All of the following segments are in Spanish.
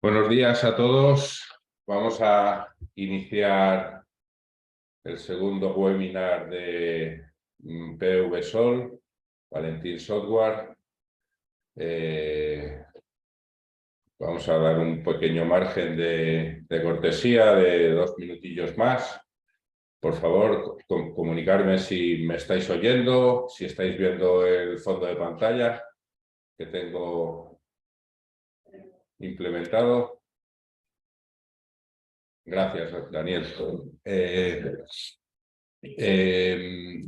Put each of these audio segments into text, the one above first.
Buenos días a todos. Vamos a iniciar el segundo webinar de PVSol, Valentín Software. Vamos a dar un pequeño margen de cortesía de 2 minutillos más. Por favor, comunicarme si me estáis oyendo, si estáis viendo el fondo de pantalla que tengo implementado. Gracias, Daniel.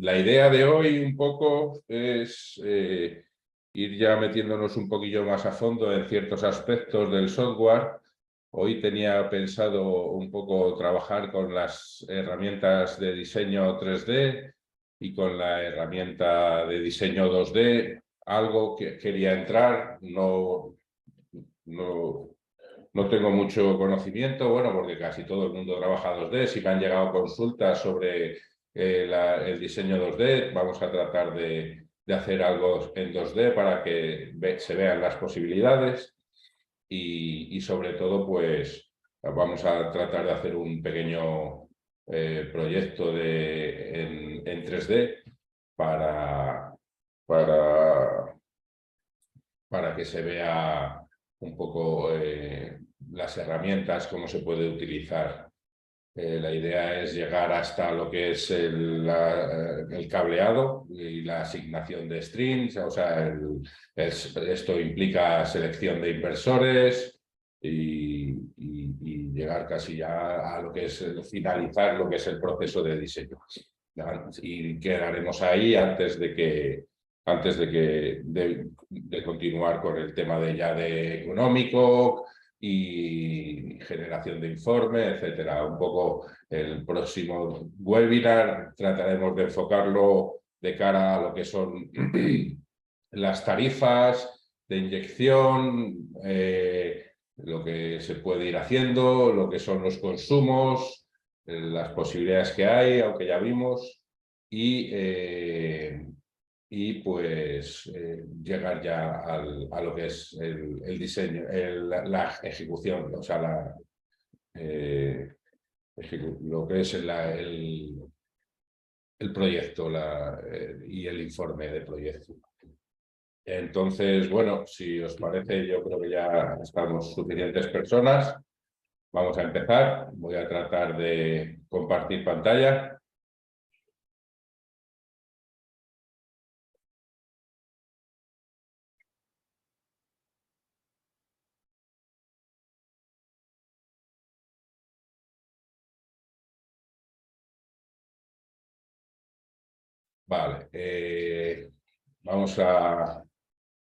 La idea de hoy un poco es ir ya metiéndonos un poquillo más a fondo en ciertos aspectos del software. Hoy tenía pensado un poco trabajar con las herramientas de diseño 3D y con la herramienta de diseño 2D. Algo que quería entrar, no tengo mucho conocimiento, bueno, porque casi todo el mundo trabaja 2D. Si me han llegado consultas sobre el diseño 2D, vamos a tratar de hacer algo en 2D para que se vean las posibilidades y sobre todo, pues, vamos a tratar de hacer un pequeño proyecto en 3D para que se vea un poco las herramientas, cómo se puede utilizar. La idea es llegar hasta lo que es el cableado y la asignación de strings, o sea, esto implica selección de inversores y llegar casi ya a lo que es finalizar lo que es el proceso de diseño. Y quedaremos ahí antes de continuar con el tema de económico y generación de informe, etcétera. Un poco el próximo webinar trataremos de enfocarlo de cara a lo que son las tarifas de inyección, lo que se puede ir haciendo, lo que son los consumos, las posibilidades que hay, aunque ya vimos, y pues llegar ya a lo que es el diseño, la ejecución, o sea, lo que es el proyecto y el informe de proyecto. Entonces, bueno, si os parece, yo creo que ya estamos suficientes personas. Vamos a empezar. Voy a tratar de compartir pantalla. Vale.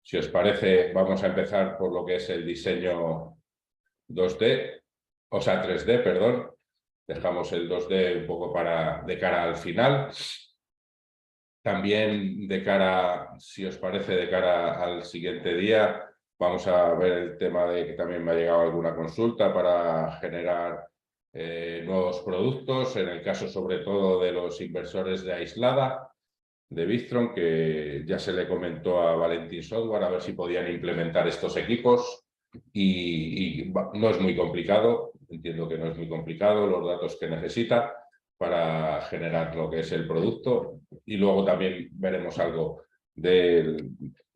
Si os parece, vamos a empezar por lo que es el diseño 2D, o sea, 3D, perdón. Dejamos el 2D un poco de cara al final. También si os parece, de cara al siguiente día, vamos a ver el tema de que también me ha llegado alguna consulta para generar nuevos productos, en el caso sobre todo de los inversores de aislada de Victron, que ya se le comentó a Valentín Software a ver si podían implementar estos equipos y no es muy complicado, entiendo que no es muy complicado los datos que necesita para generar lo que es el producto y luego también veremos algo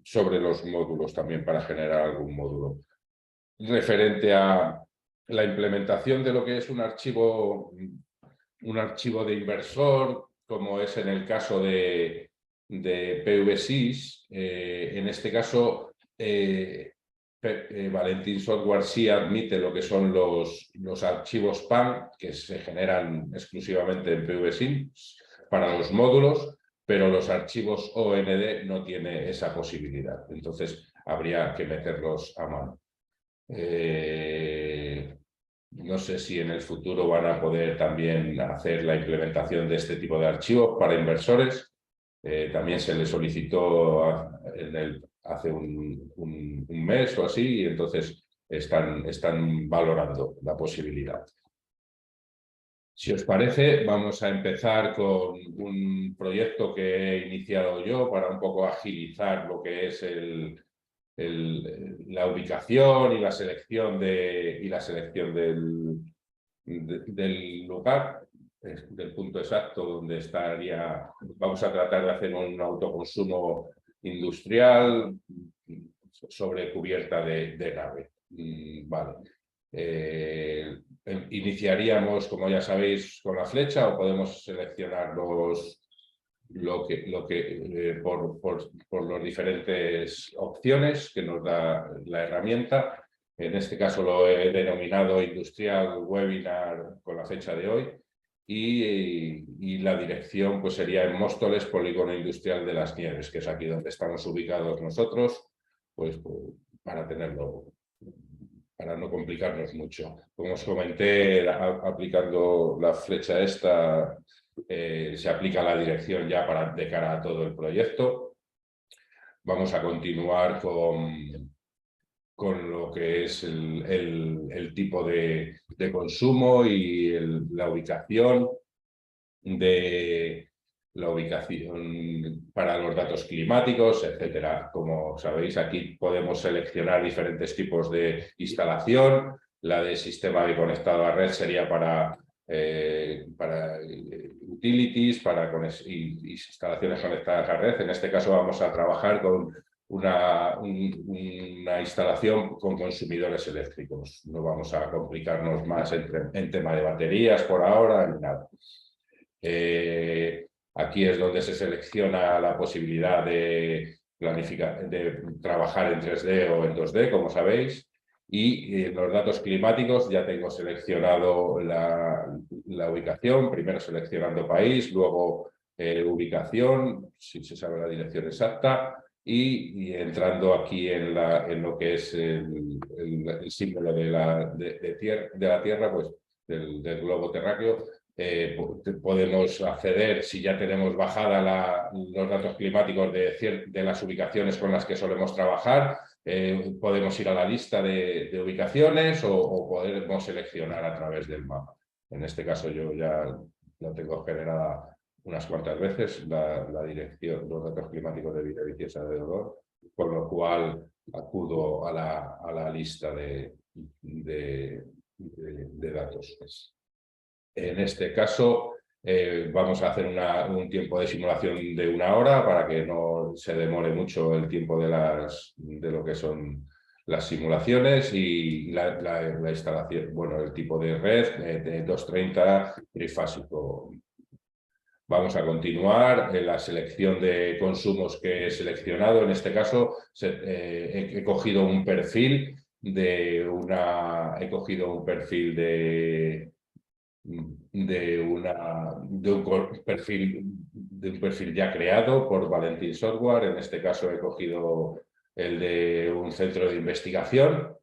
sobre los módulos también para generar algún módulo. Referente a la implementación de lo que es un archivo de inversor, como es en el caso de PVSys, en este caso Valentín Software sí admite lo que son los archivos PAN que se generan exclusivamente en PVSys para los módulos, pero los archivos OND no tiene esa posibilidad. Entonces habría que meterlos a mano. No sé si en el futuro van a poder también hacer la implementación de este tipo de archivos para inversores. También se le solicitó hace un mes o así y entonces están valorando la posibilidad. Si os parece, vamos a empezar con un proyecto que he iniciado yo para un poco agilizar lo que es la ubicación y la selección, del lugar, del punto exacto donde estaría. Vamos a tratar de hacer un autoconsumo industrial sobre cubierta de nave. Vale. Iniciaríamos, como ya sabéis, con la flecha, o podemos seleccionar por las diferentes opciones que nos da la herramienta. En este caso lo he denominado industrial webinar con la fecha de hoy, y la dirección pues sería en Móstoles, Polígono Industrial de las Nieves, que es aquí donde estamos ubicados nosotros, pues para tenerlo, para no complicarnos mucho. Como os comenté, aplicando la flecha esta, se aplica la dirección ya de cara a todo el proyecto. Vamos a continuar con lo que es el tipo de consumo y la ubicación para los datos climáticos, etcétera. Como sabéis, aquí podemos seleccionar diferentes tipos de instalación. La de sistema de conectado a red sería para utilities, para instalaciones conectadas a red. En este caso vamos a trabajar con una instalación con consumidores eléctricos. No vamos a complicarnos más en tema de baterías por ahora ni nada. Aquí es donde se selecciona la posibilidad de trabajar en 3D o en 2D, como sabéis. Y los datos climáticos ya tengo seleccionado la ubicación, primero seleccionando país, luego ubicación, si se sabe la dirección exacta, y entrando aquí en lo que es el símbolo de la Tierra, pues del globo terráqueo. Podemos acceder, si ya tenemos bajada los datos climáticos de las ubicaciones con las que solemos trabajar, podemos ir a la lista de ubicaciones o podemos seleccionar a través del mapa. En este caso yo ya la tengo generada unas cuantas veces, la dirección, los datos climáticos de Villaviciosa de Odón, con lo cual acudo a la lista de datos. En este caso, vamos a hacer un tiempo de simulación de 1 hora para que no se demore mucho el tiempo de lo que son las simulaciones, y la instalación, bueno, el tipo de red de 230 trifásico. Vamos a continuar en la selección de consumos que he seleccionado. En este caso, he cogido un perfil de un perfil ya creado por Valentín Software. En este caso he cogido el de un centro de investigación,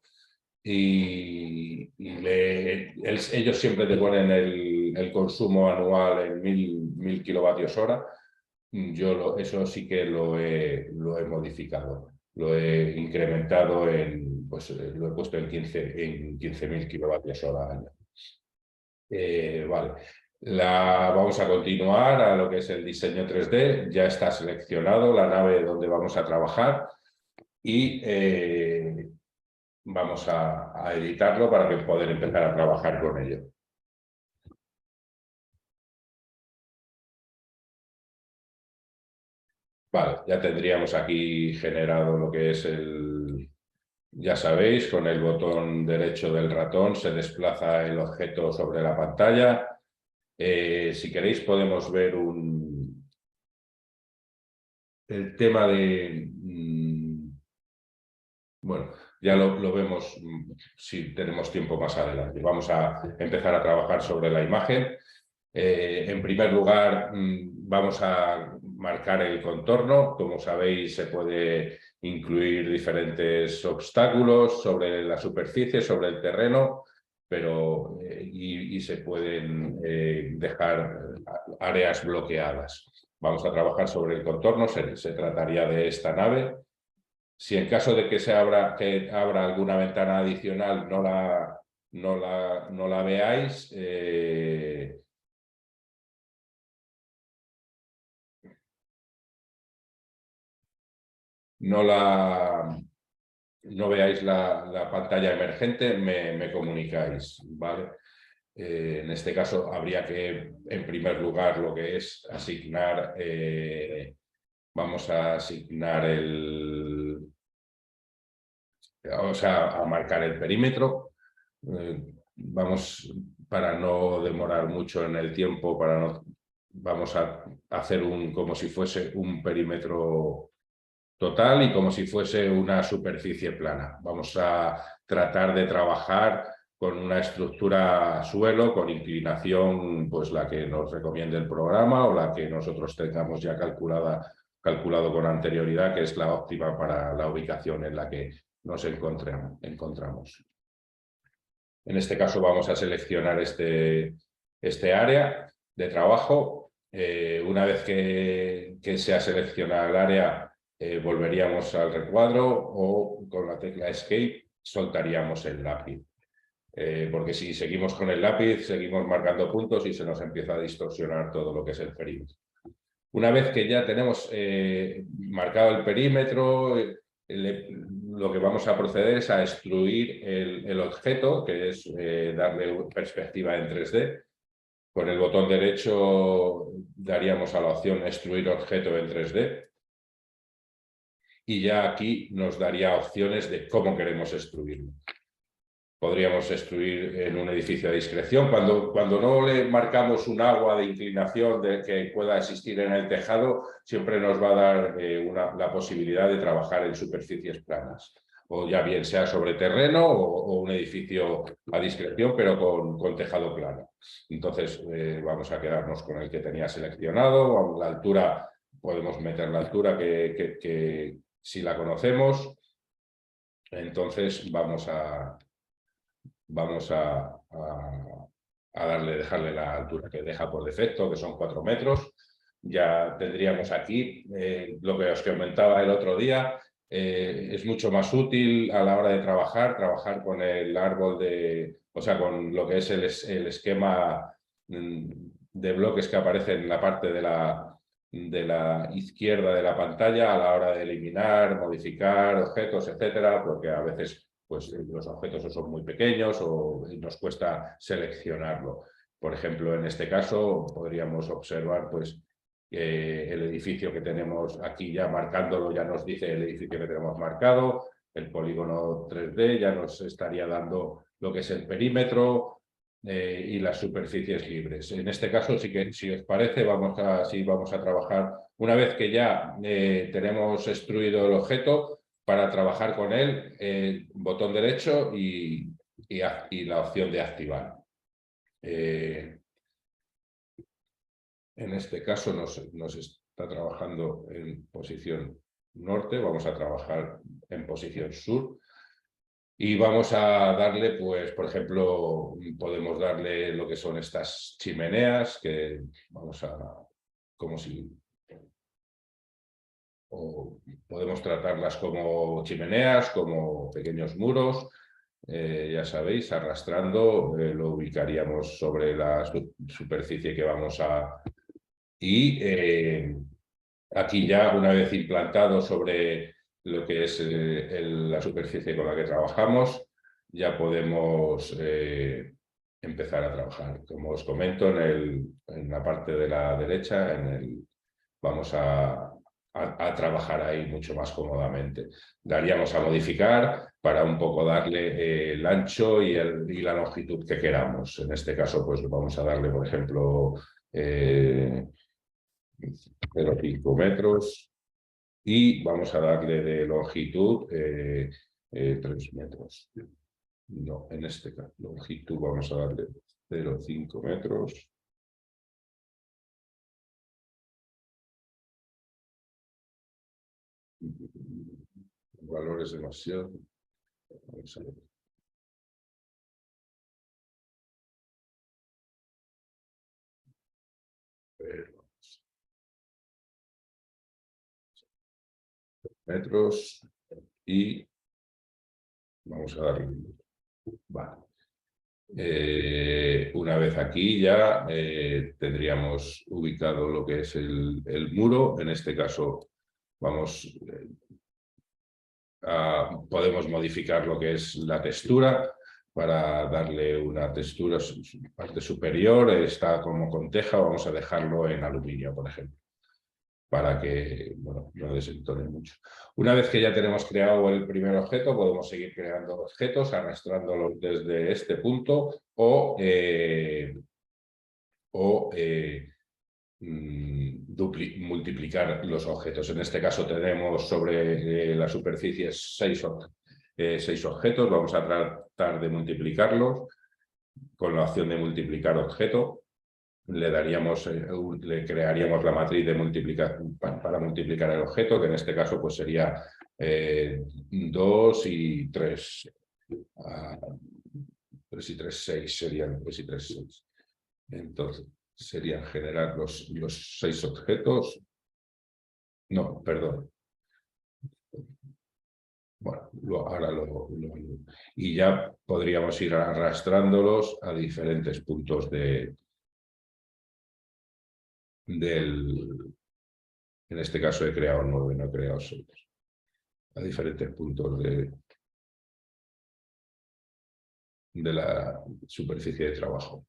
y ellos siempre te ponen el consumo anual en 1000 kilovatios hora. Yo eso sí que lo he modificado, lo he incrementado pues lo he puesto en 15.000 kilovatios hora año. Vale. Vamos a continuar a lo que es el diseño 3D. Ya está seleccionado la nave donde vamos a trabajar, y vamos a editarlo para poder empezar a trabajar con ello. Vale, ya tendríamos aquí generado lo que es ya sabéis, con el botón derecho del ratón se desplaza el objeto sobre la pantalla. Si queréis podemos ver el tema de... Bueno, ya lo vemos si tenemos tiempo más adelante. Vamos a empezar a trabajar sobre la imagen. En primer lugar, vamos a marcar el contorno. Como sabéis, se puede incluir diferentes obstáculos sobre la superficie, sobre el terreno, pero y se pueden dejar áreas bloqueadas. Vamos a trabajar sobre el contorno. Se trataría de esta nave. Si en caso de que abra alguna ventana adicional, no la veáis, no la no veáis la pantalla emergente, me comunicáis, ¿vale? En este caso habría que, en primer lugar, lo que es asignar, vamos a asignar a marcar el perímetro. Vamos, para no demorar mucho en el tiempo, vamos a hacer como si fuese un perímetro total y como si fuese una superficie plana. Vamos a tratar de trabajar con una estructura suelo, con inclinación, pues la que nos recomiende el programa o la que nosotros tengamos ya calculado con anterioridad, que es la óptima para la ubicación en la que nos encontramos. En este caso vamos a seleccionar este área de trabajo. Una vez que se ha seleccionado el área, volveríamos al recuadro o con la tecla Escape soltaríamos el lápiz. Porque si seguimos con el lápiz, seguimos marcando puntos y se nos empieza a distorsionar todo lo que es el perímetro. Una vez que ya tenemos marcado el perímetro, lo que vamos a proceder es a extruir el objeto, que es darle perspectiva en 3D. Con el botón derecho daríamos a la opción extruir objeto en 3D. Y ya aquí nos daría opciones de cómo queremos extruirlo. Podríamos extruir en un edificio de discreción. Cuando no le marcamos un agua de inclinación que pueda existir en el tejado, siempre nos va a dar la posibilidad de trabajar en superficies planas. O ya bien sea sobre terreno o un edificio a discreción, pero con tejado plano. Entonces vamos a quedarnos con el que tenía seleccionado. La altura, podemos meter la altura que si la conocemos. Entonces vamos a dejarle la altura que deja por defecto, que son 4 metros. Ya tendríamos aquí lo que os comentaba el otro día. Es mucho más útil a la hora de trabajar con el árbol con lo que es el esquema de bloques que aparece en la parte de la izquierda de la pantalla a la hora de eliminar, modificar objetos, etcétera, porque a veces pues los objetos son muy pequeños o nos cuesta seleccionarlo. Por ejemplo, en este caso podríamos observar pues, el edificio que tenemos aquí ya marcándolo, ya nos dice el edificio que tenemos marcado, el polígono 3D ya nos estaría dando lo que es el perímetro y las superficies libres. En este caso, si os parece, vamos a trabajar. Una vez que ya tenemos extruido el objeto, para trabajar con él, botón derecho y la opción de activar. En este caso nos está trabajando en posición norte, vamos a trabajar en posición sur y vamos a darle, pues, por ejemplo, podemos darle lo que son estas chimeneas, que como si... o podemos tratarlas como chimeneas, como pequeños muros, ya sabéis, arrastrando, lo ubicaríamos sobre la superficie que vamos a... Y aquí ya, una vez implantado sobre lo que es la superficie con la que trabajamos, ya podemos empezar a trabajar. Como os comento, en la parte de la derecha, vamos a trabajar ahí mucho más cómodamente. Daríamos a modificar para un poco darle el ancho y la longitud que queramos. En este caso, pues vamos a darle, por ejemplo, 0,5 metros y vamos a darle de longitud 3 metros. No, en este caso, longitud vamos a darle 0,5 metros. El valor es demasiado. Vamos a ver. Metros y vamos a darle. Vale. Una vez aquí ya tendríamos ubicado lo que es el muro. En este caso vamos podemos modificar lo que es la textura para darle una textura, su parte superior está como con teja, vamos a dejarlo en aluminio, por ejemplo, para que bueno, no desentone mucho. Una vez que ya tenemos creado el primer objeto, podemos seguir creando objetos, arrastrándolos desde este punto o multiplicar los objetos. En este caso tenemos sobre la superficie seis objetos. Vamos a tratar de multiplicarlos con la opción de multiplicar objeto. Le crearíamos la matriz de para multiplicar el objeto, que en este caso pues sería 2 y 3. 3 y 3, 6 serían 3 y 3, 6. Entonces, serían generar los 6 objetos. No, perdón. Bueno, ahora y ya podríamos ir arrastrándolos a diferentes puntos del... En este caso he creado 9, no he creado 6. A diferentes puntos de la superficie de trabajo.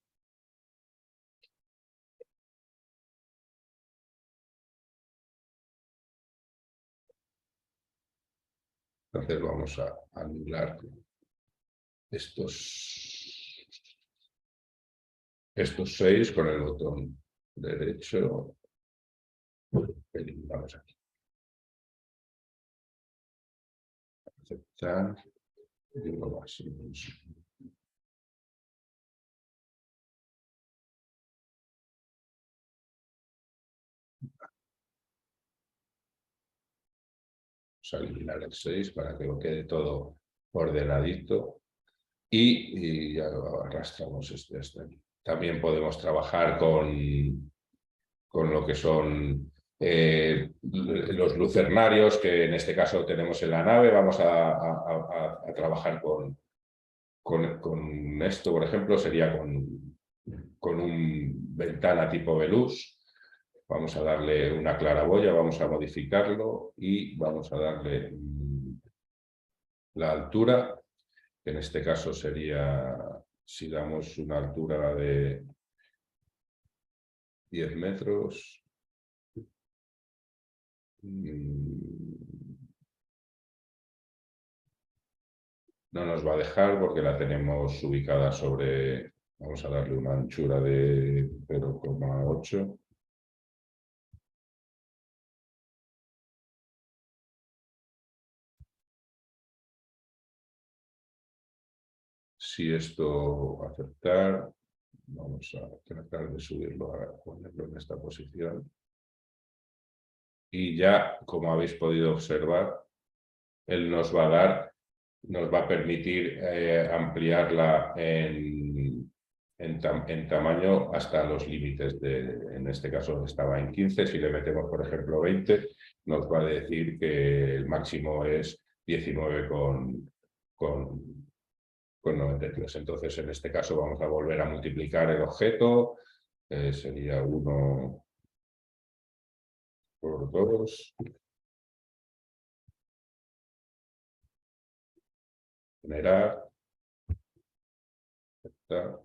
Entonces vamos a anular estos 6 con el botón derecho. Eliminamos aquí. Aceptar. Y luego así. Vamos a eliminar el 6 para que quede todo ordenadito. Y ya lo arrastramos hasta aquí. También podemos trabajar con lo que son los lucernarios, que en este caso tenemos en la nave. Vamos a trabajar con esto, por ejemplo, sería con un ventana tipo Veluz. Vamos a darle una claraboya, vamos a modificarlo y vamos a darle la altura, que en este caso sería, si damos una altura de 10 metros, no nos va a dejar porque la tenemos ubicada sobre, vamos a darle una anchura de 0,8. Si esto aceptar, vamos a tratar de subirlo a ponerlo en esta posición. Y ya, como habéis podido observar, él nos va a permitir ampliarla en tamaño hasta los límites en este caso estaba en 15, si le metemos por ejemplo 20, nos va a decir que el máximo es 19 con 93. Entonces en este caso vamos a volver a multiplicar el objeto, sería 1 por 2. Generar. Aceptar.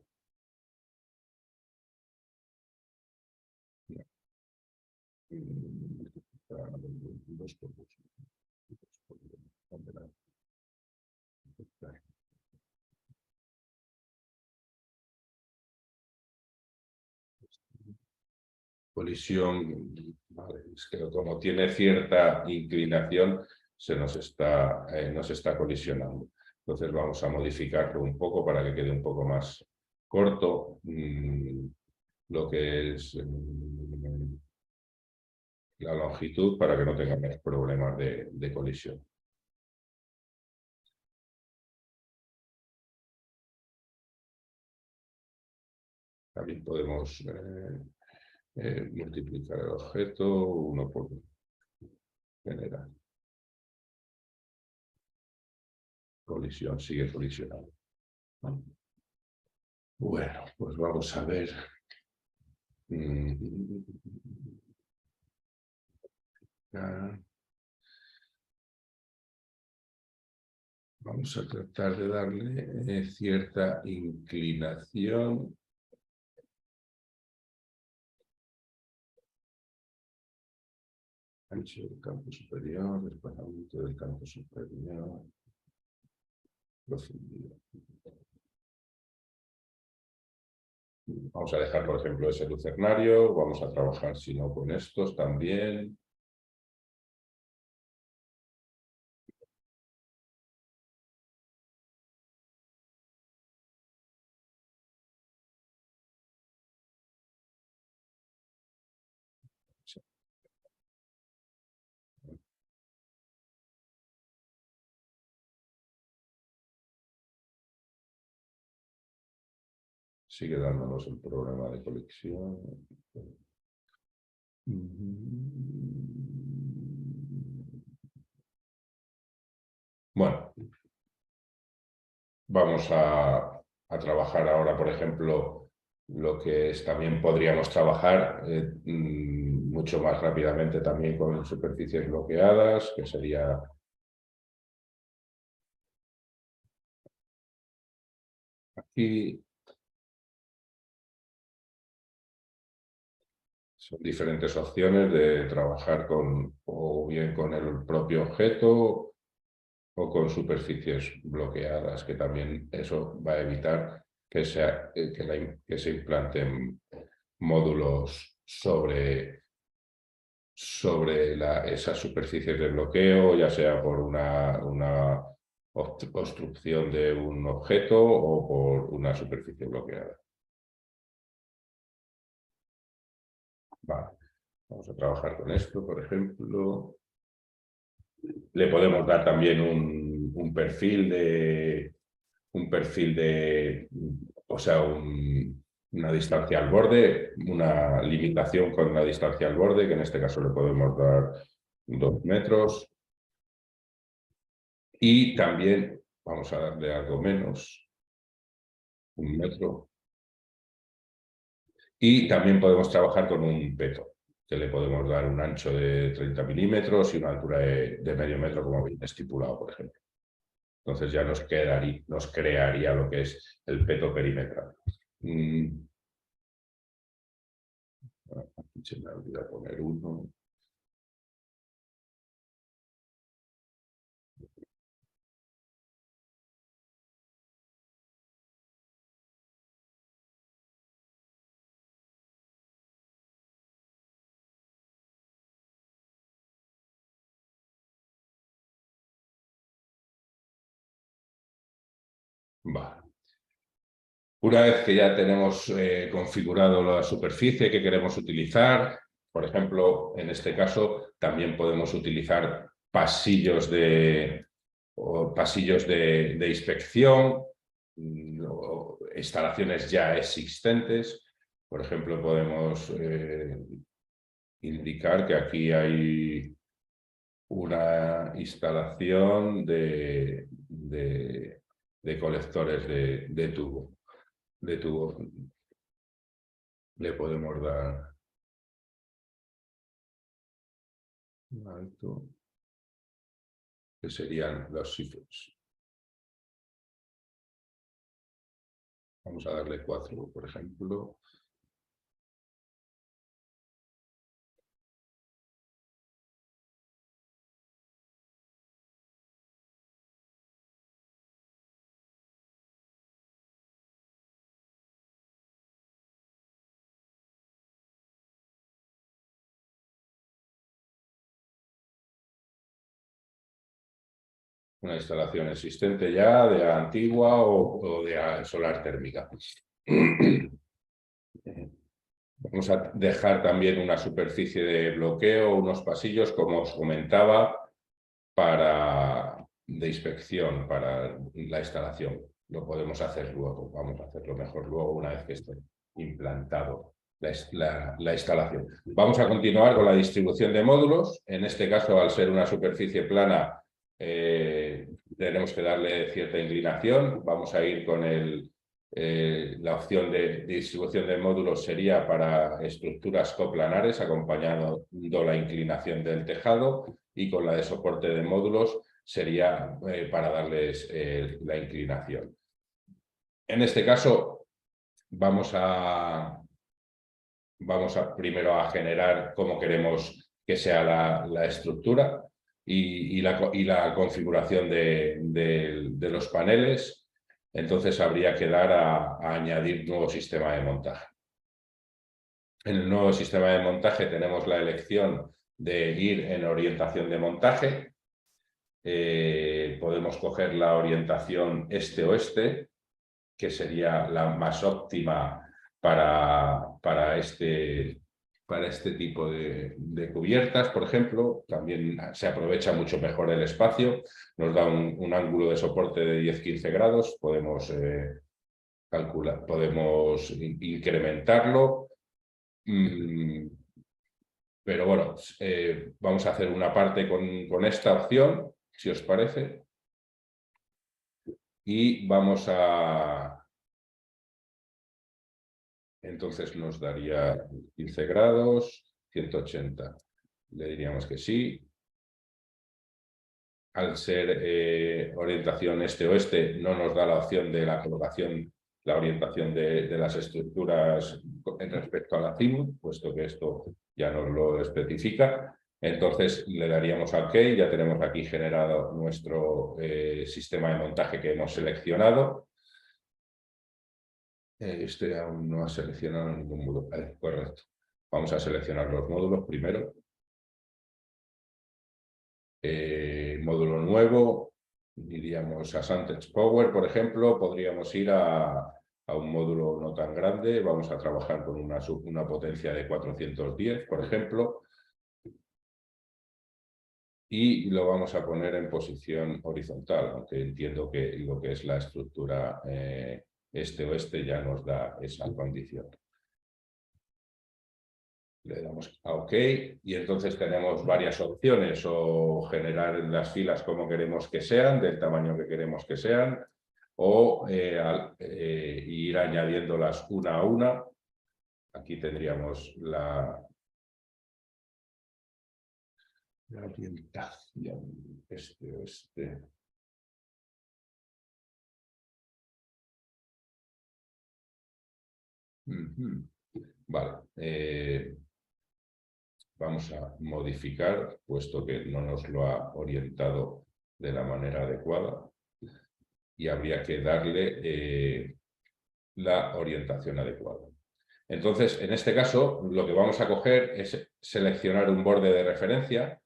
Colisión, vale, es que como tiene cierta inclinación, nos está colisionando. Entonces vamos a modificarlo un poco para que quede un poco más corto lo que es la longitud para que no tengamos problemas de colisión. También podemos multiplicar el objeto 1 por general. Colisión, sigue colisionando. Bueno, pues vamos a ver. Vamos a tratar de darle cierta inclinación. Ancho del campo superior, desplazamiento del campo superior, profundidad. Vamos a dejar, por ejemplo, ese lucernario. Vamos a trabajar, si no, con estos también. Sigue dándonos el problema de conexión. Bueno, vamos a trabajar ahora, por ejemplo, lo que también podríamos trabajar mucho más rápidamente también con superficies bloqueadas, que sería aquí. Son diferentes opciones de trabajar o bien con el propio objeto o con superficies bloqueadas, que también eso va a evitar que se implanten módulos sobre esas superficies de bloqueo, ya sea por una obstrucción de un objeto o por una superficie bloqueada. Vale. Vamos a trabajar con esto, por ejemplo. Le podemos dar también un perfil o sea, una distancia al borde, una limitación con la distancia al borde, que en este caso le podemos dar 2 metros. Y también vamos a darle algo menos, 1 metro. Y también podemos trabajar con un peto, que le podemos dar un ancho de 30 milímetros y una altura de medio metro, como bien estipulado, por ejemplo. Entonces ya nos crearía lo que es el peto perimetral. Aquí se me olvidó poner uno. Vale. Una vez que ya tenemos configurado la superficie que queremos utilizar, por ejemplo, en este caso también podemos utilizar pasillos de inspección, o instalaciones ya existentes. Por ejemplo, podemos indicar que aquí hay una instalación de colectores de tubo. Le podemos dar un alto, que serían los sitios. Vamos a darle 4, por ejemplo. Una instalación existente ya, de antigua o de solar térmica. Vamos a dejar también una superficie de bloqueo, unos pasillos, como os comentaba, de inspección para la instalación. Lo podemos hacer luego, vamos a hacerlo mejor luego una vez que esté implantado la instalación. Vamos a continuar con la distribución de módulos. En este caso, al ser una superficie plana, tenemos que darle cierta inclinación. Vamos a ir con la opción de distribución de módulos sería para estructuras coplanares, acompañando la inclinación del tejado, y con la de soporte de módulos sería para darles la inclinación. En este caso vamos primero a generar cómo queremos que sea la estructura y la configuración de los paneles. Entonces habría que dar a añadir nuevo sistema de montaje. En el nuevo sistema de montaje tenemos la elección de ir en orientación de montaje. Podemos coger la orientación este-oeste, que sería la más óptima para este tipo de cubiertas, por ejemplo. También se aprovecha mucho mejor el espacio, nos da un ángulo de soporte de 10-15 grados, podemos incrementarlo. Pero bueno, vamos a hacer una parte con esta opción, si os parece. Y vamos a... Entonces nos daría 15 grados, 180. Le diríamos que sí. Al ser orientación este-oeste, no nos da la opción de la colocación, la orientación de las estructuras en respecto al azimut, puesto que esto ya nos lo especifica. Entonces le daríamos a OK, ya tenemos aquí generado nuestro sistema de montaje que hemos seleccionado. Este aún no ha seleccionado ningún módulo. Correcto. Vamos a seleccionar los módulos primero. Módulo nuevo, iríamos a Vantage Power, por ejemplo. Podríamos ir a un módulo no tan grande. Vamos a trabajar con una potencia de 410, por ejemplo. Y lo vamos a poner en posición horizontal, aunque entiendo que lo que es la estructura este-oeste ya nos da esa condición. Le damos a OK y entonces tenemos varias opciones, o generar las filas como queremos que sean, del tamaño que queremos que sean, o ir añadiéndolas una a una. Aquí tendríamos la orientación este-oeste. Vale. Vamos a modificar, puesto que no nos lo ha orientado de la manera adecuada, y habría que darle la orientación adecuada. Entonces, en este caso, lo que vamos a coger es seleccionar un borde de referencia.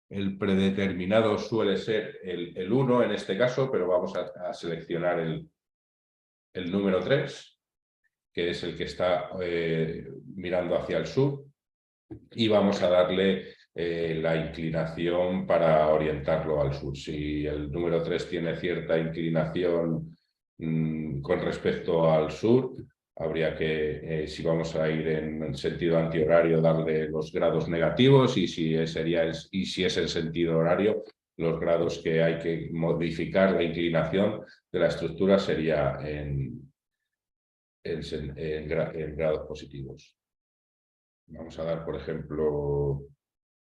El predeterminado suele ser el 1 en este caso, pero vamos a seleccionar el número 3, que es el que está mirando hacia el sur. Y vamos a darle la inclinación para orientarlo al sur. Si el número 3 tiene cierta inclinación con respecto al sur, habría que, si vamos a ir en sentido antihorario, darle los grados negativos, y si es en sentido horario, los grados que hay que modificar la inclinación de la estructura sería en grados positivos. Vamos a dar, por ejemplo,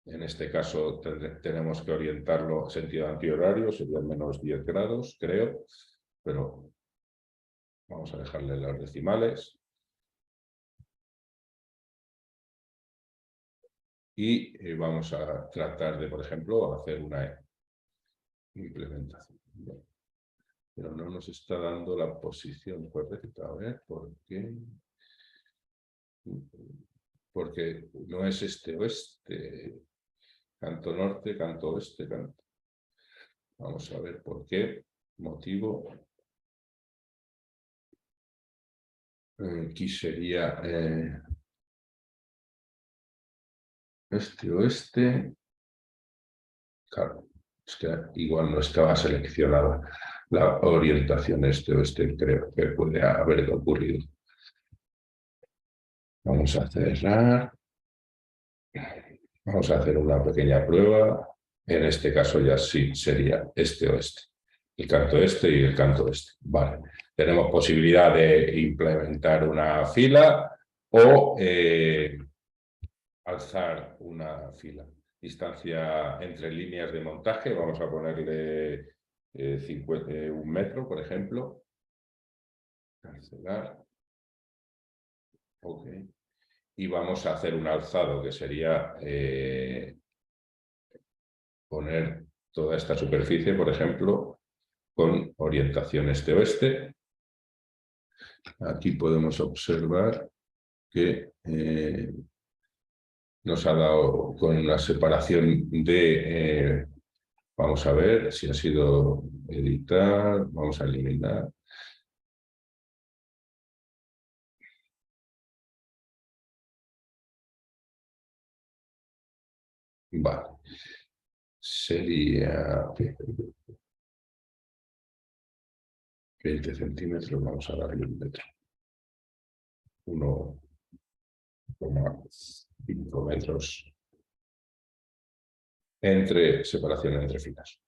en este caso tenemos que orientarlo en sentido antihorario, serían menos 10 grados, creo, pero vamos a dejarle los decimales. Y vamos a tratar de, por ejemplo, hacer una implementación. Pero no nos está dando la posición correcta. A ver, ¿por qué? Porque no es este-oeste, canto norte, canto oeste, canto. Vamos a ver por qué motivo. Aquí sería este-oeste. Claro, es que igual no estaba seleccionada la orientación este-oeste, creo que puede haber ocurrido. Vamos a cerrar. Vamos a hacer una pequeña prueba. En este caso ya sí sería este-oeste. El canto este y el canto este. Vale. Tenemos posibilidad de implementar una fila o alzar una fila. distancia entre líneas de montaje, vamos a ponerle 1 metro, por ejemplo. Cancelar. Ok. Y vamos a hacer un alzado, que sería poner toda esta superficie, por ejemplo, con orientación este-oeste. Aquí podemos observar que nos ha dado con una separación de... vamos a ver si ha sido editar, vamos a eliminar. Vale. Sería 20 centímetros, vamos a darle 1 metro. 1,5 metros entre separación entre filas.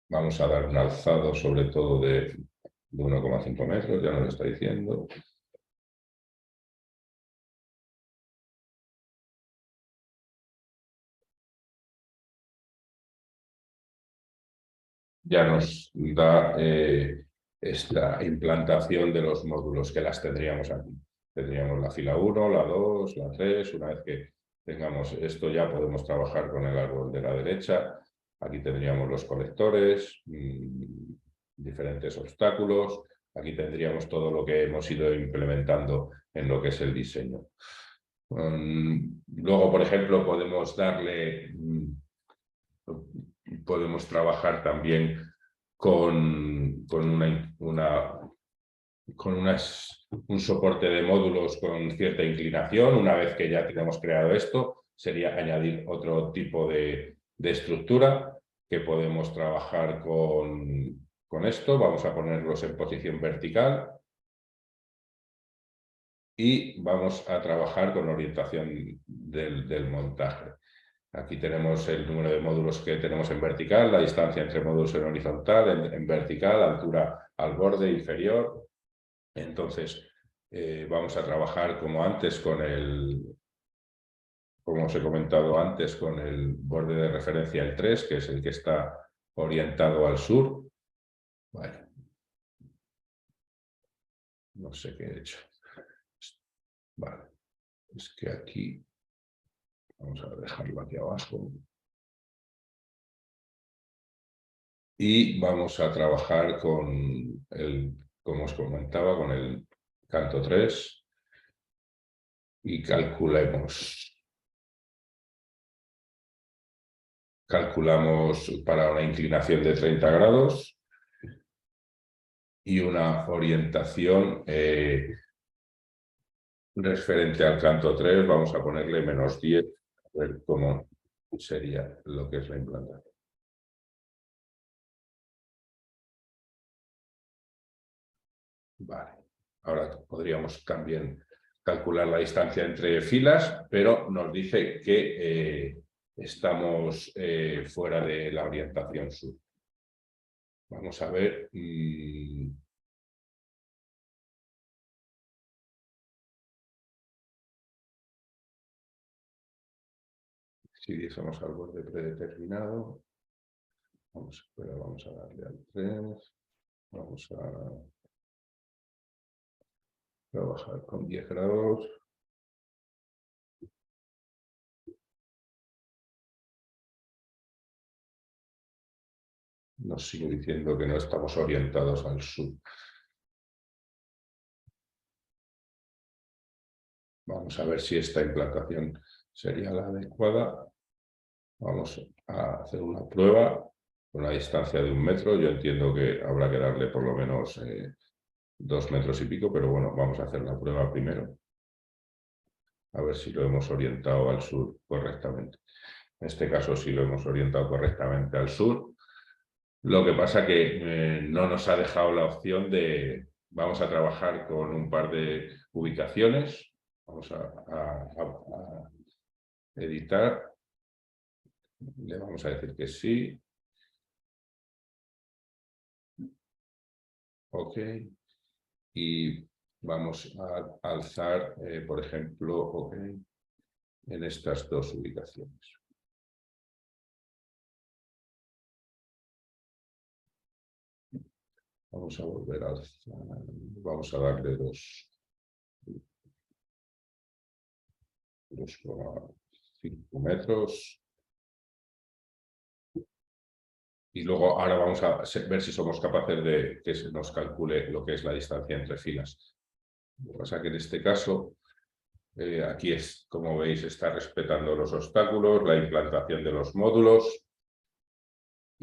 Vamos a dar un alzado sobre todo de 1,5 metros, ya nos lo está diciendo. Ya nos da esta implantación de los módulos que las tendríamos aquí. Tendríamos la fila 1, la 2, la 3. Una vez que tengamos esto ya podemos trabajar con el árbol de la derecha. Aquí tendríamos los colectores, diferentes obstáculos. Aquí tendríamos todo lo que hemos ido implementando en lo que es el diseño. Luego, por ejemplo, podemos darle... podemos trabajar también con un soporte de módulos con cierta inclinación. Una vez que ya tenemos creado esto, sería añadir otro tipo de estructura que podemos trabajar con esto. Vamos a ponerlos en posición vertical y vamos a trabajar con orientación del montaje. Aquí tenemos el número de módulos que tenemos en vertical, la distancia entre módulos en horizontal, en vertical, altura al borde inferior. Entonces, vamos a trabajar como antes como os he comentado antes, con el borde de referencia, el 3, que es el que está orientado al sur. Vale. No sé qué he hecho. Vale. Es que aquí... Vamos a dejarlo aquí abajo. Y vamos a trabajar con como os comentaba, con el canto 3 y calculamos para una inclinación de 30 grados y una orientación referente al canto 3, vamos a ponerle -10, a ver cómo sería lo que es la implantación. Vale, ahora podríamos también calcular la distancia entre filas, pero nos dice que estamos fuera de la orientación sur. Vamos a ver. Si dijésemos al borde predeterminado. Vamos a darle al 3. Vamos a trabajar con 10 grados. Nos sigue diciendo que no estamos orientados al sur. Vamos a ver si esta implantación sería la adecuada. Vamos a hacer una prueba con una distancia de 1 metro. Yo entiendo que habrá que darle por lo menos 2 metros y pico, pero bueno, vamos a hacer la prueba primero. A ver si lo hemos orientado al sur correctamente. En este caso sí lo hemos orientado correctamente al sur. Lo que pasa que no nos ha dejado la opción de... Vamos a trabajar con un par de ubicaciones. Vamos a editar. Le vamos a decir que sí. Ok. Y vamos a alzar, por ejemplo, en estas dos ubicaciones. Vamos a volver a alzar, vamos a darle 2,5 metros. Y luego ahora vamos a ver si somos capaces de que se nos calcule lo que es la distancia entre filas. Lo que pasa es que en este caso, aquí es, como veis, está respetando los obstáculos, la implantación de los módulos.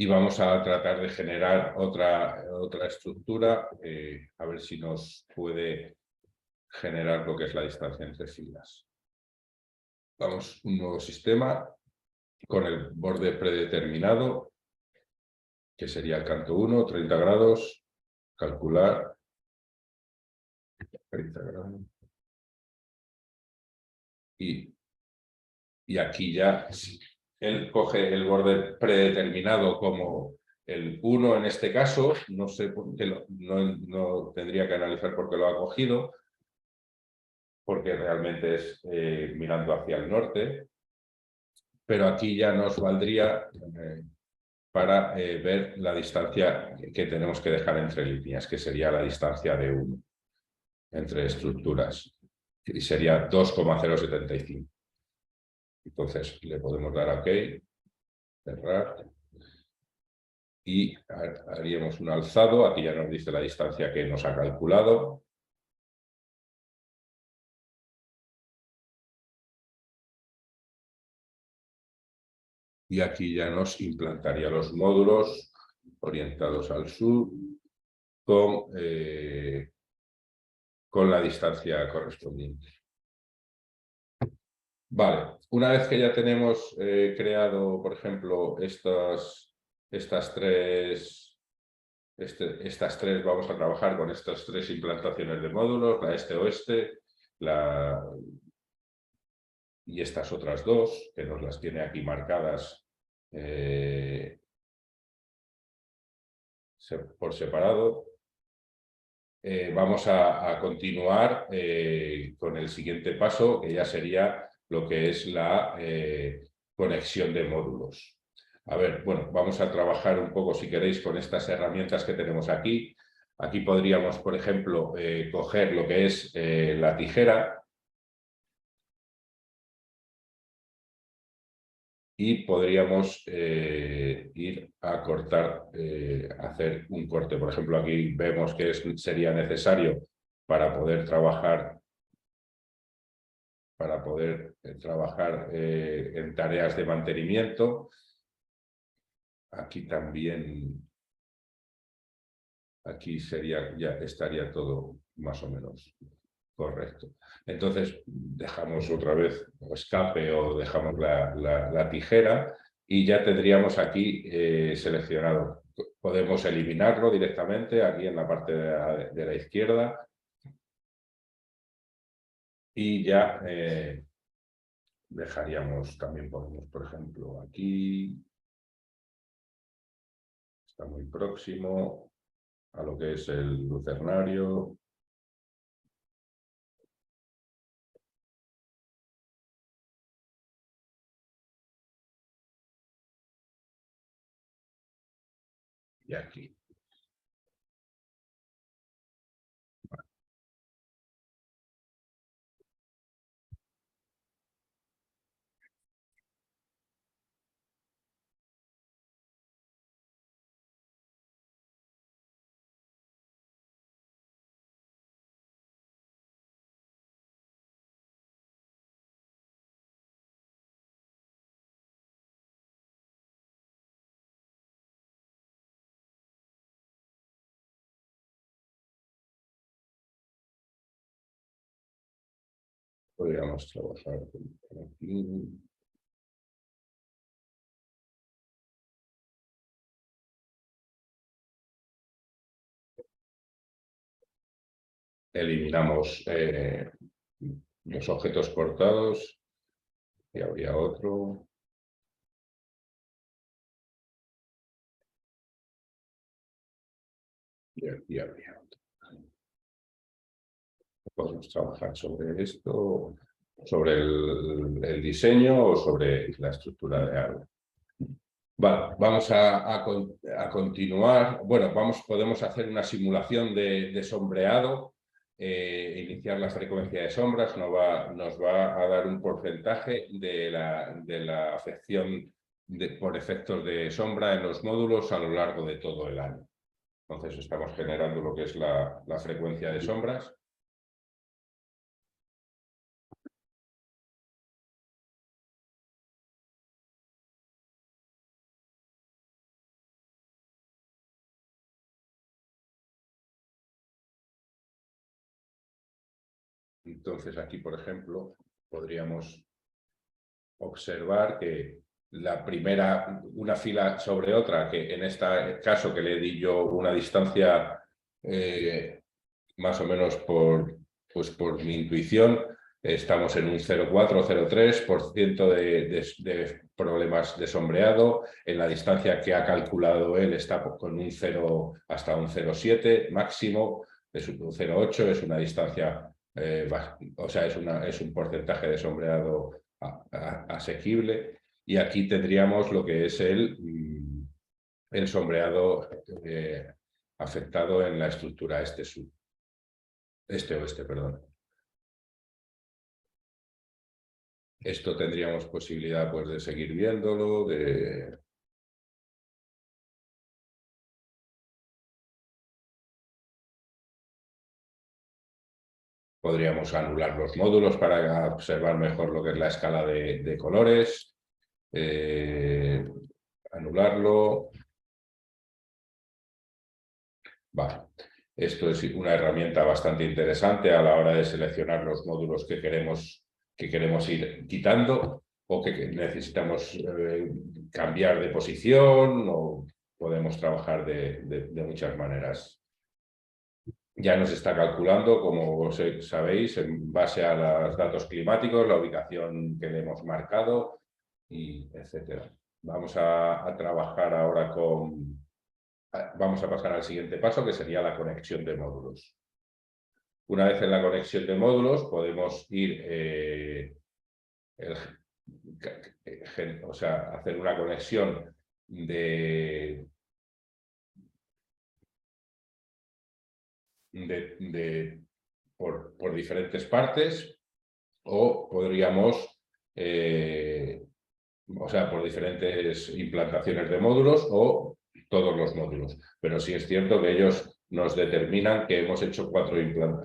Y vamos a tratar de generar otra estructura, a ver si nos puede generar lo que es la distancia entre filas. Vamos, un nuevo sistema con el borde predeterminado, que sería el canto 1, 30 grados, calcular 30 grados. Y aquí ya él coge el borde predeterminado como el 1 en este caso, no sé por qué no tendría que analizar por qué lo ha cogido, porque realmente es mirando hacia el norte, pero aquí ya nos valdría para ver la distancia que tenemos que dejar entre líneas, que sería la distancia de 1 entre estructuras, y sería 2,075. Entonces le podemos dar a OK, cerrar, y haríamos un alzado. Aquí ya nos dice la distancia que nos ha calculado. Y aquí ya nos implantaría los módulos orientados al sur con la distancia correspondiente. Vale, una vez que ya tenemos creado, por ejemplo, estas tres, vamos a trabajar con estas tres implantaciones de módulos, la este-oeste, y estas otras dos, que nos las tiene aquí marcadas por separado. Vamos a continuar con el siguiente paso, que ya sería lo que es la conexión de módulos. A ver, bueno, vamos a trabajar un poco, si queréis, con estas herramientas que tenemos aquí. Aquí podríamos, por ejemplo, coger lo que es la tijera y podríamos ir a cortar, hacer un corte. Por ejemplo, aquí vemos que sería necesario para poder trabajar en tareas de mantenimiento. Aquí también, aquí ya estaría todo más o menos correcto. Entonces dejamos otra vez escape o dejamos la tijera y ya tendríamos aquí seleccionado. Podemos eliminarlo directamente aquí en la parte de la izquierda y ya dejaríamos, también podemos, por ejemplo, aquí, está muy próximo a lo que es el lucernario. Y aquí. Podríamos trabajar por aquí. Eliminamos los objetos cortados y habría otro. Y aquí habría otro. podemos trabajar sobre esto, sobre el diseño o sobre la estructura de algo. Vale, vamos a continuar. Bueno, podemos hacer una simulación de sombreado, iniciar la frecuencia de sombras, nos va a dar un porcentaje de la afección por efectos de sombra en los módulos a lo largo de todo el año. Entonces estamos generando lo que es la frecuencia de sombras. Entonces aquí, por ejemplo, podríamos observar que una fila sobre otra, que en este caso que le di yo una distancia más o menos por mi intuición, estamos en un 0,4 o 0,3% de problemas de sombreado. En la distancia que ha calculado él está con un 0 hasta un 0,7 máximo, es un 0,8, es una distancia, o sea, es un porcentaje de sombreado asequible. Y aquí tendríamos lo que es el sombreado afectado en la estructura este-oeste, perdón. Esto tendríamos posibilidad pues, de seguir viéndolo, podríamos anular los módulos para observar mejor lo que es la escala de colores. Anularlo. Vale. Esto es una herramienta bastante interesante a la hora de seleccionar los módulos que queremos ir quitando o que necesitamos cambiar de posición, o podemos trabajar de muchas maneras. Ya nos está calculando, como sabéis, en base a los datos climáticos, la ubicación que le hemos marcado, y etcétera. Vamos a trabajar ahora Vamos a pasar al siguiente paso, que sería la conexión de módulos. Una vez en la conexión de módulos, podemos ir, o sea, hacer una conexión por diferentes partes, o podríamos, o sea, por diferentes implantaciones de módulos o todos los módulos. Pero sí es cierto que ellos nos determinan que hemos hecho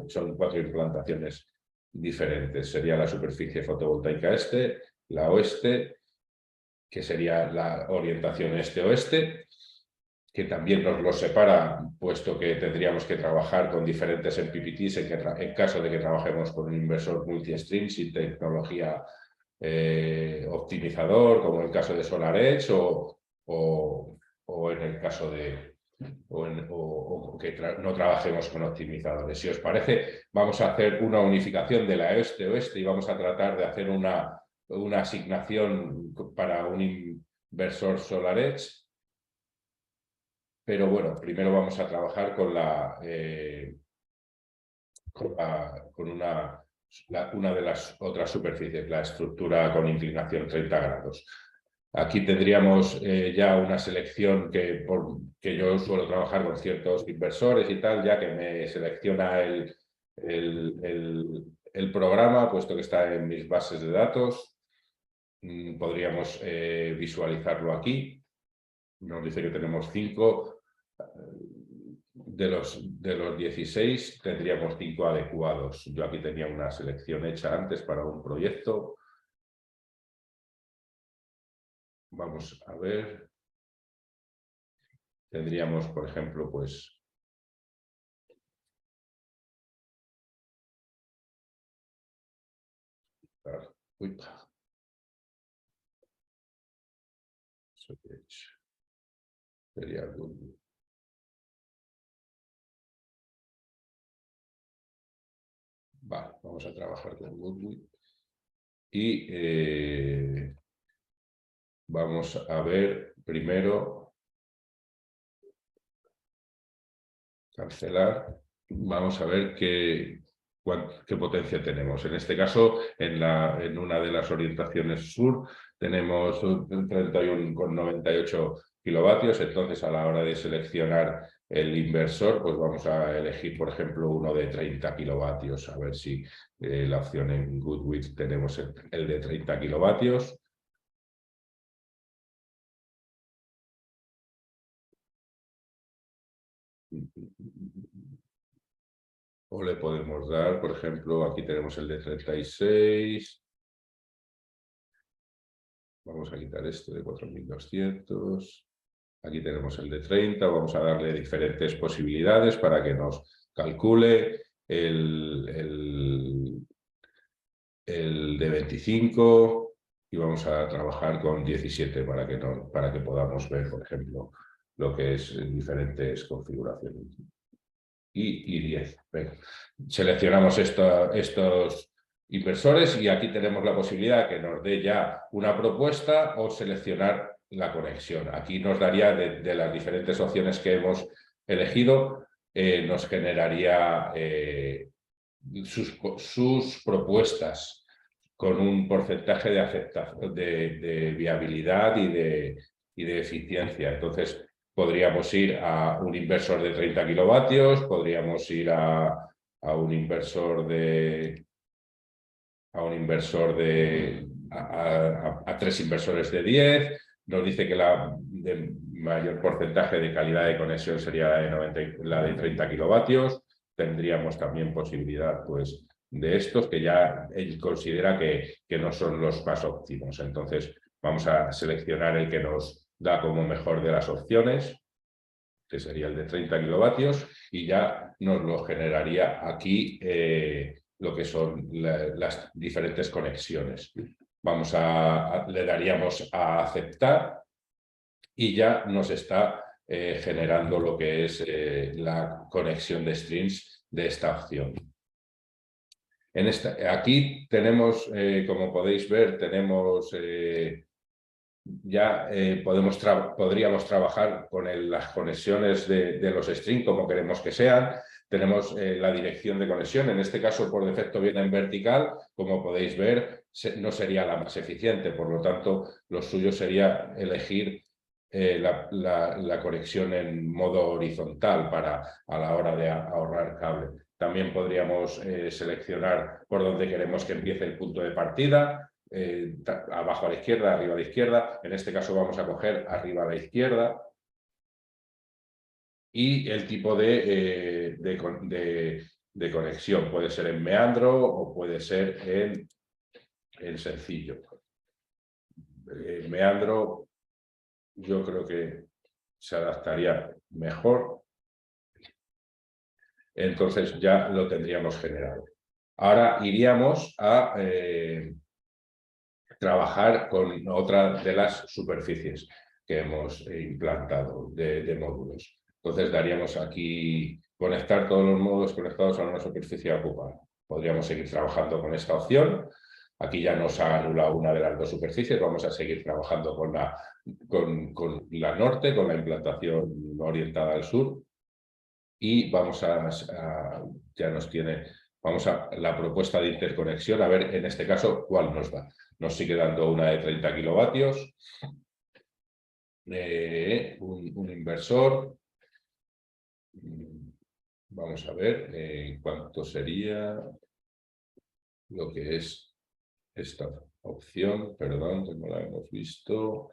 son cuatro implantaciones diferentes. Sería la superficie fotovoltaica este, la oeste, que sería la orientación este-oeste, que también nos los separa, puesto que tendríamos que trabajar con diferentes MPPTs en caso de que trabajemos con un inversor multi-stream sin tecnología optimizador, como en el caso de SolarEdge, o en el caso de que no trabajemos con optimizadores. Si os parece, vamos a hacer una unificación de la este-oeste y vamos a tratar de hacer una asignación para un inversor SolarEdge. Pero bueno, primero vamos a trabajar con una de las otras superficies, la estructura con inclinación 30 grados. Aquí tendríamos ya una selección que yo suelo trabajar con ciertos inversores y tal, ya que me selecciona el programa, puesto que está en mis bases de datos. Podríamos visualizarlo aquí. Nos dice que tenemos 5. De los 16 tendríamos 5 adecuados. Yo aquí tenía una selección hecha antes para un proyecto. Vamos a ver. Tendríamos, por ejemplo, pues... Uy. Sería Goodwood. Vale, vamos a trabajar con Goodwood. Y vamos a ver primero... Cancelar. Vamos a ver qué qué potencia tenemos. En este caso, en una de las orientaciones sur, tenemos un 31,98 kilovatios. Entonces, a la hora de seleccionar el inversor, pues vamos a elegir, por ejemplo, uno de 30 kilovatios. A ver si la opción en Goodwidth tenemos el de 30 kilovatios. O le podemos dar, por ejemplo, aquí tenemos el de 36. Vamos a quitar este de 4200. Aquí tenemos el de 30. Vamos a darle diferentes posibilidades para que nos calcule el de 25 y vamos a trabajar con 17 para que podamos ver, por ejemplo, lo que es diferentes configuraciones. Y 10. Venga. Seleccionamos estos inversores y aquí tenemos la posibilidad que nos dé ya una propuesta o seleccionar la conexión. Aquí nos daría de las diferentes opciones que hemos elegido, nos generaría sus propuestas con un porcentaje de aceptación, de viabilidad y de eficiencia. Entonces, podríamos ir a un inversor de 30 kilovatios, podríamos ir a un inversor de a 3 inversores de 10. Nos dice que la de mayor porcentaje de calidad de conexión sería la de 30 kilovatios. Tendríamos también posibilidad, pues, de estos que ya él considera que no son los más óptimos. Entonces, vamos a seleccionar el que nos da como mejor de las opciones, que sería el de 30 kilovatios, y ya nos lo generaría aquí lo que son las diferentes conexiones. Le daríamos a aceptar y ya nos está generando lo que es la conexión de streams de esta opción. Aquí tenemos, como podéis ver, tenemos ya podríamos trabajar con las conexiones de los strings como queremos que sean. Tenemos la dirección de conexión, en este caso por defecto viene en vertical, como podéis ver no sería la más eficiente, por lo tanto lo suyo sería elegir la conexión en modo horizontal a la hora de ahorrar cable. También podríamos seleccionar por dónde queremos que empiece el punto de partida, abajo a la izquierda, arriba a la izquierda. En este caso vamos a coger arriba a la izquierda. Y el tipo de conexión puede ser en meandro o puede ser en sencillo. Meandro yo creo que se adaptaría mejor. Entonces ya lo tendríamos generado. Ahora iríamos a trabajar con otra de las superficies que hemos implantado de módulos. Entonces daríamos aquí conectar todos los módulos conectados a una superficie ocupada. Podríamos seguir trabajando con esta opción. Aquí ya nos ha anulado una de las dos superficies. Vamos a seguir trabajando con la norte, con la implantación orientada al sur. Y ya nos tiene, vamos a la propuesta de interconexión, a ver en este caso cuál nos da. Nos sigue dando una de 30 kilovatios, un inversor. Vamos a ver cuánto sería lo que es esta opción, perdón, que no la hemos visto.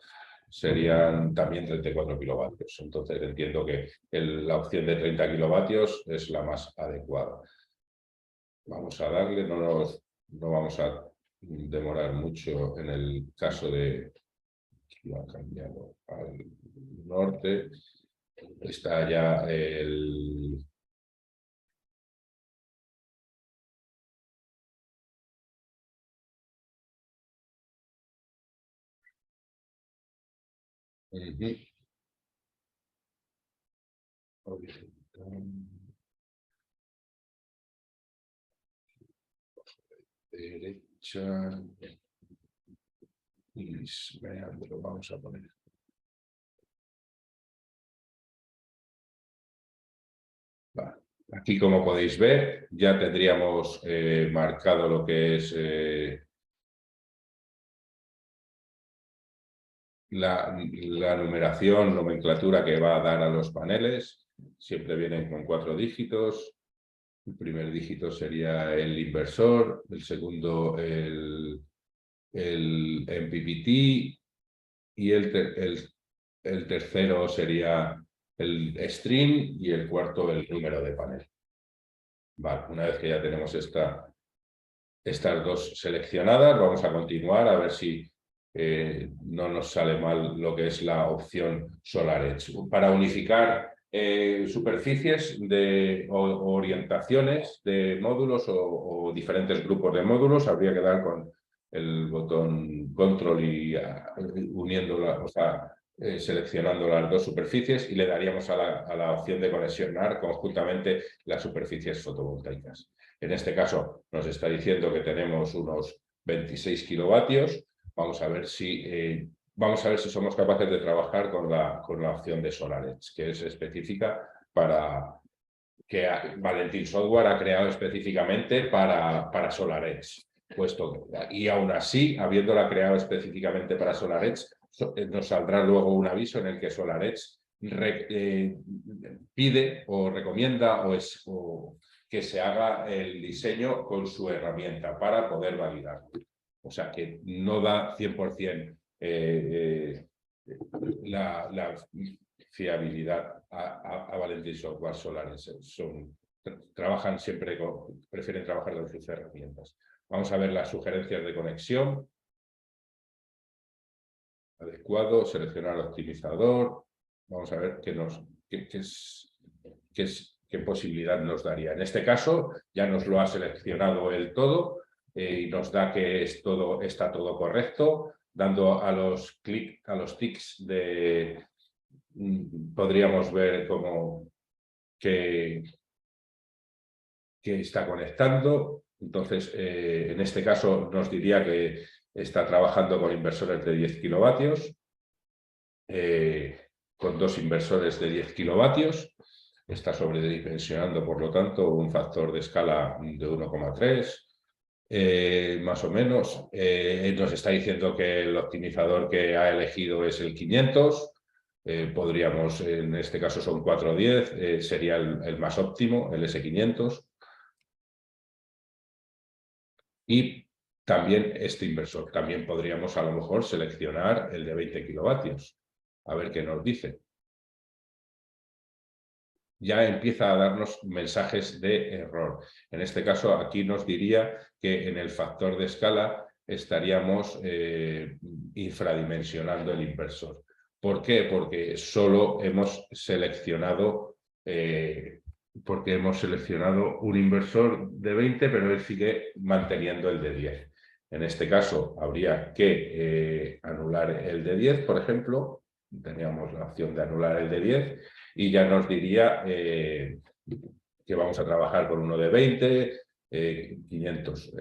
Serían también 34 kilovatios. Entonces entiendo que la opción de 30 kilovatios es la más adecuada. Vamos a darle, no vamos a demorar mucho en el caso de... Lo ha cambiado al norte. Está ya el... derecha y lo vamos a poner. Vale. Aquí, como podéis ver, ya tendríamos marcado lo que es la numeración, nomenclatura que va a dar a los paneles. Siempre vienen con 4 dígitos. El primer dígito sería el inversor, el segundo el MPPT y el tercero sería el string y el cuarto el número de panel. Vale, una vez que ya tenemos estas dos seleccionadas, vamos a continuar a ver si no nos sale mal lo que es la opción Solar Edge. Para unificar superficies o orientaciones de módulos o diferentes grupos de módulos, habría que dar con el botón Control y uniendo, o sea, seleccionando las dos superficies y le daríamos a la opción de conexionar conjuntamente las superficies fotovoltaicas. En este caso nos está diciendo que tenemos unos 26 kilovatios. Vamos a ver si somos capaces de trabajar con la opción de SolarEdge, que es específica para que Valentín Software ha creado específicamente para SolarEdge. Y aún así, habiéndola creado específicamente para SolarEdge, nos saldrá luego un aviso en el que SolarEdge pide o recomienda o que se haga el diseño con su herramienta para poder validarlo. O sea que no da 100% la fiabilidad a Valentín Software Solares. Trabajan siempre prefieren trabajar con sus herramientas. Vamos a ver las sugerencias de conexión. Adecuado, seleccionar optimizador. Vamos a ver qué posibilidad nos daría. En este caso ya nos lo ha seleccionado el todo y nos da que está todo correcto, dando a los tics podríamos ver que está conectando. Entonces, en este caso nos diría que está trabajando con inversores de 10 kilovatios, con 2 inversores de 10 kilovatios. Está sobredimensionando, por lo tanto, un factor de escala de 1,3. Más o menos. Nos está diciendo que el optimizador que ha elegido es el 500. Podríamos, en este caso son 410, sería el más óptimo, el S500. Y también este inversor. También podríamos a lo mejor seleccionar el de 20 kilovatios. A ver qué nos dice. Ya empieza a darnos mensajes de error. En este caso, aquí nos diría que en el factor de escala estaríamos infradimensionando el inversor. ¿Por qué? Porque solo hemos seleccionado un inversor de 20, pero él sigue manteniendo el de 10. En este caso, habría que anular el de 10, por ejemplo. Teníamos la opción de anular el de 10 y ya nos diría que vamos a trabajar con uno de 20, 500,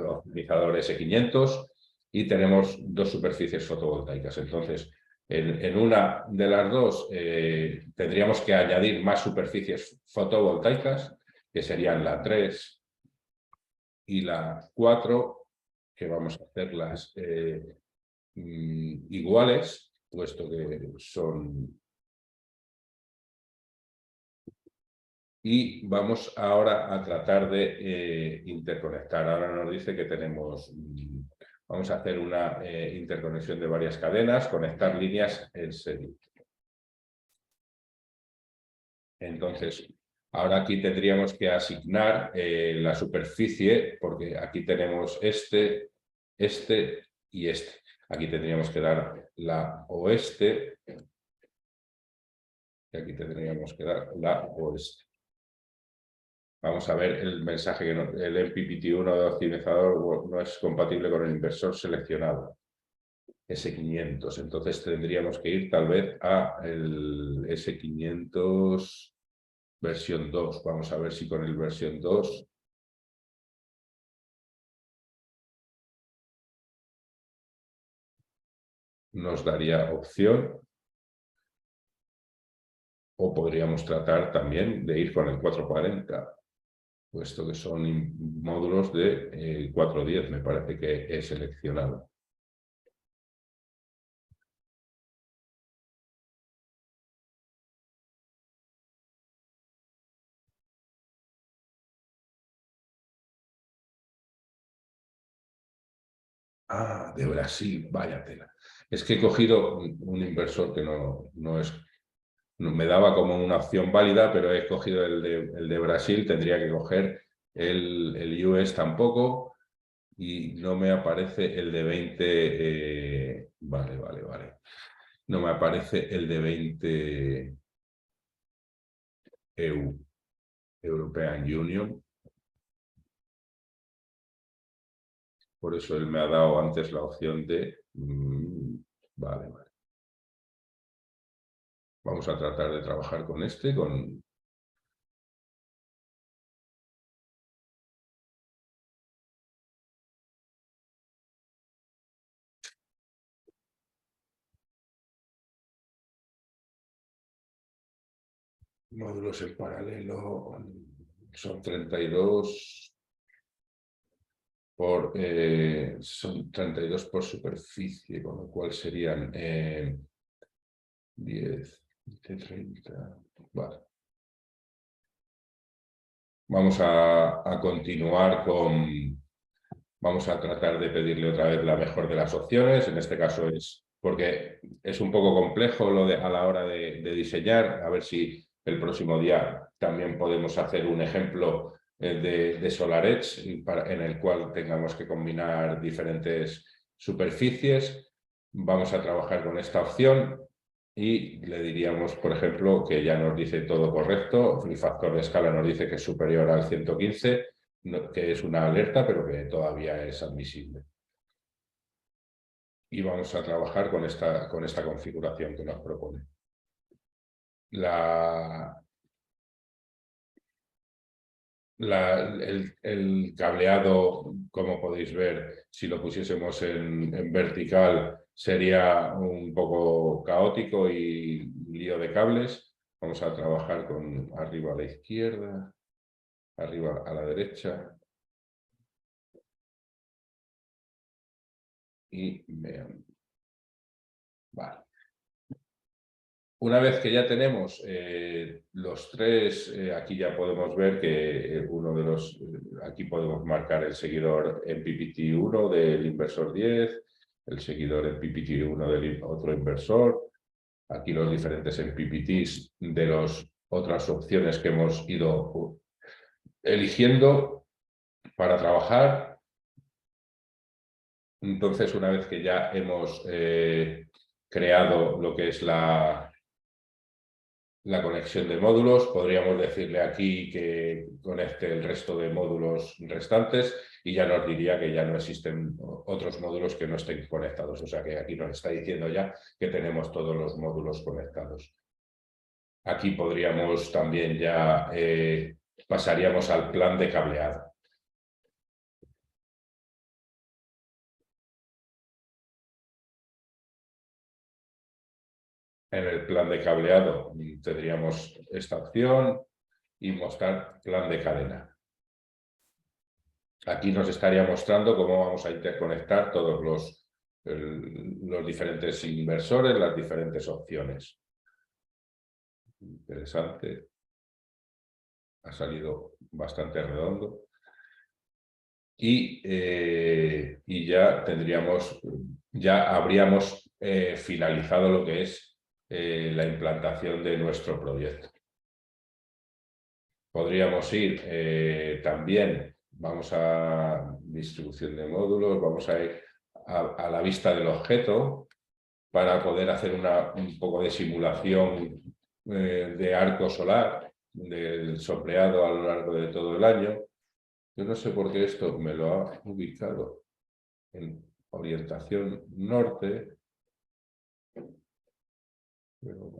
optimizador S500 y tenemos 2 superficies fotovoltaicas. Entonces, en una de las dos tendríamos que añadir más superficies fotovoltaicas, que serían la 3 y la 4, que vamos a hacerlas iguales, puesto que son... Y vamos ahora a tratar de interconectar. Ahora nos dice que vamos a hacer una interconexión de varias cadenas, conectar líneas en serie. Entonces, ahora aquí tendríamos que asignar la superficie, porque aquí tenemos este y este. Aquí tendríamos que dar la oeste y aquí tendríamos que dar la oeste. Vamos a ver el mensaje que el MPPT1 de optimizador no es compatible con el inversor seleccionado, S500. Entonces tendríamos que ir tal vez a el S500 versión 2. Vamos a ver si con el versión 2 nos daría opción. O podríamos tratar también de ir con el 440, puesto que son módulos de 410, me parece que he seleccionado. Ah, de Brasil, vaya tela. Es que he cogido un inversor que no es, me daba como una opción válida, pero he cogido el de Brasil, tendría que coger el US tampoco, y no me aparece el de 20, vale. No me aparece el de 20 EU, European Union. Por eso él me ha dado antes la opción de... vale. Vamos a tratar de trabajar con este, con... módulos en paralelo. Son 32 por... son 32 por superficie, con lo cual serían 10, 30... Vale. Vamos a continuar con... Vamos a tratar de pedirle otra vez la mejor de las opciones. En este caso es porque es un poco complejo a la hora de diseñar. A ver si el próximo día también podemos hacer un ejemplo de SolarEdge en el cual tengamos que combinar diferentes superficies. Vamos a trabajar con esta opción y le diríamos, por ejemplo, que ya nos dice todo correcto. El factor de escala nos dice que es superior al 115, que es una alerta, pero que todavía es admisible. Y vamos a trabajar con esta configuración que nos propone. El cableado, como podéis ver, si lo pusiésemos en vertical, sería un poco caótico y lío de cables. Vamos a trabajar con arriba a la izquierda, arriba a la derecha. Y vean. Vale. Una vez que ya tenemos los tres, aquí ya podemos ver que uno de los, aquí podemos marcar el seguidor MPPT1 del inversor 10, el seguidor MPPT1 del otro inversor, aquí los diferentes MPPTs de las otras opciones que hemos ido eligiendo para trabajar. Entonces, una vez que ya hemos creado lo que es la conexión de módulos, podríamos decirle aquí que conecte el resto de módulos restantes y ya nos diría que ya no existen otros módulos que no estén conectados. O sea que aquí nos está diciendo ya que tenemos todos los módulos conectados. Aquí podríamos también ya pasaríamos al plan de cableado. En el plan de cableado tendríamos esta opción y mostrar plan de cadena. Aquí nos estaría mostrando cómo vamos a interconectar todos los diferentes inversores, las diferentes opciones. Interesante. Ha salido bastante redondo. Y ya tendríamos, ya habríamos finalizado lo que es la implantación de nuestro proyecto. Podríamos ir también, vamos a distribución de módulos, vamos a ir a la vista del objeto para poder hacer un poco de simulación de arco solar, del sombreado a lo largo de todo el año. Yo no sé por qué esto me lo ha ubicado en orientación norte, pero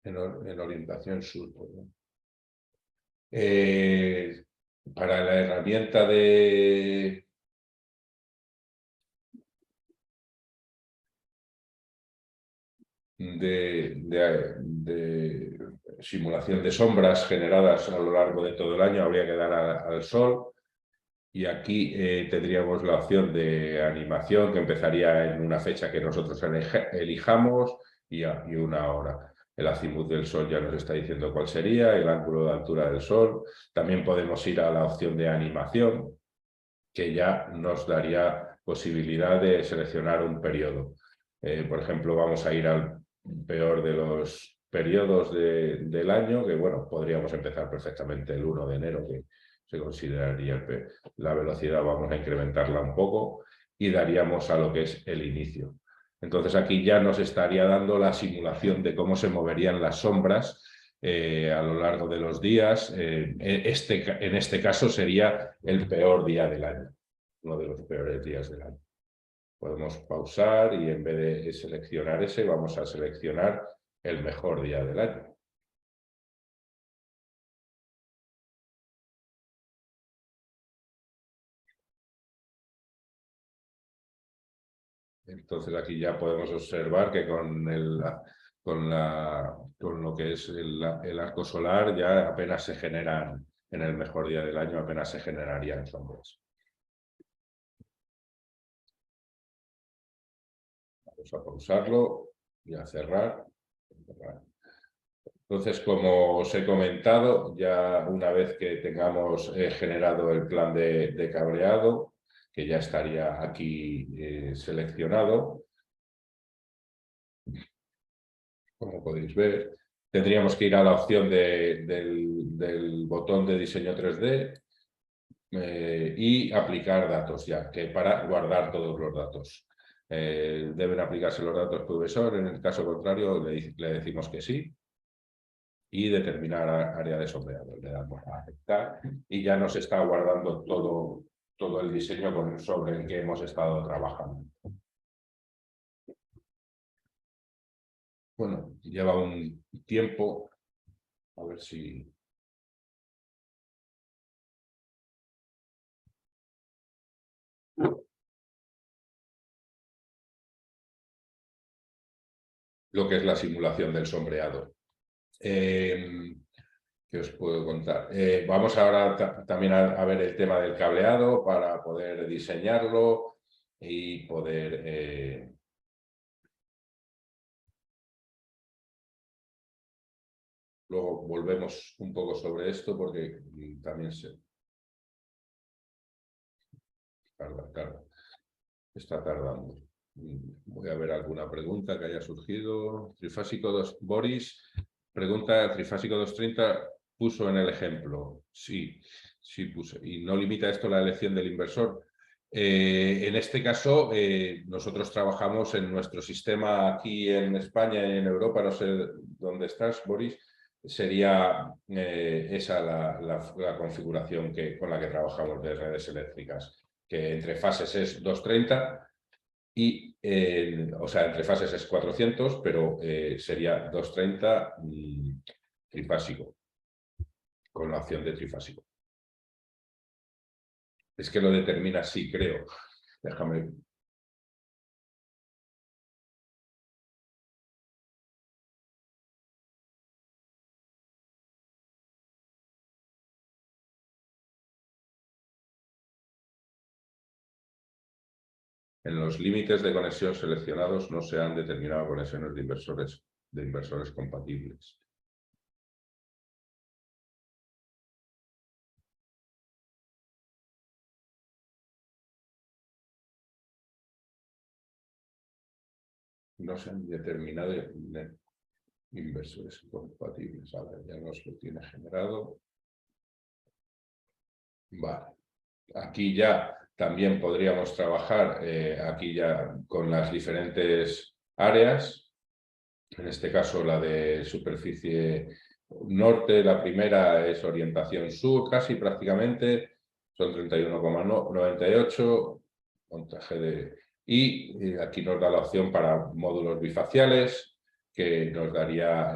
en orientación sur. Para la herramienta de simulación de sombras generadas a lo largo de todo el año, habría que dar al sol. Y aquí tendríamos la opción de animación que empezaría en una fecha que nosotros elijamos y una hora. El azimut del sol ya nos está diciendo cuál sería, el ángulo de altura del sol. También podemos ir a la opción de animación, que ya nos daría posibilidad de seleccionar un periodo. Por ejemplo, vamos a ir al peor de los periodos del año, que bueno, podríamos empezar perfectamente el 1 de enero, que se consideraría la velocidad, vamos a incrementarla un poco y daríamos a lo que es el inicio. Entonces aquí ya nos estaría dando la simulación de cómo se moverían las sombras a lo largo de los días. En este caso sería el peor día del año, uno de los peores días del año. Podemos pausar y en vez de seleccionar ese, vamos a seleccionar el mejor día del año. Entonces aquí ya podemos observar que con lo que es el arco solar ya apenas se generan, en el mejor día del año apenas se generarían sombras. Vamos a pausarlo y a cerrar. Entonces, como os he comentado, ya una vez que tengamos generado el plan de cableado, que ya estaría aquí seleccionado, como podéis ver, tendríamos que ir a la opción del botón de diseño 3D y aplicar datos ya, que para guardar todos los datos. Deben aplicarse los datos PVSOR, en el caso contrario le decimos que sí. Y determinar área de sombreado. Le damos a aceptar y ya nos está guardando todo el diseño sobre el que hemos estado trabajando. Bueno, lleva un tiempo, a ver si... Lo que es la simulación del sombreado. ¿Qué os puedo contar? Vamos ahora también a ver el tema del cableado para poder diseñarlo y poder... Luego volvemos un poco sobre esto porque también se... Claro, está tardando. Voy a ver alguna pregunta que haya surgido. Trifásico 2, Boris pregunta, Trifásico 230 puso en el ejemplo. Sí, sí puso. ¿Y no limita esto la elección del inversor? En este caso, nosotros trabajamos en nuestro sistema aquí en España y en Europa, no sé dónde estás, Boris, sería esa la configuración con la que trabajamos de redes eléctricas, que entre fases es 230 y, o sea, entre fases es 400, pero sería 230 trifásico, con la opción de trifásico. Es que lo determina así, creo. Déjame... En los límites de conexión seleccionados no se han determinado conexiones de inversores compatibles. No se han determinado inversores compatibles. A ver, ya nos lo tiene generado. Vale. Aquí ya también podríamos trabajar aquí ya con las diferentes áreas. En este caso la de superficie norte, la primera es orientación sur, casi prácticamente, son 31,98, montaje de... Y aquí nos da la opción para módulos bifaciales, que nos daría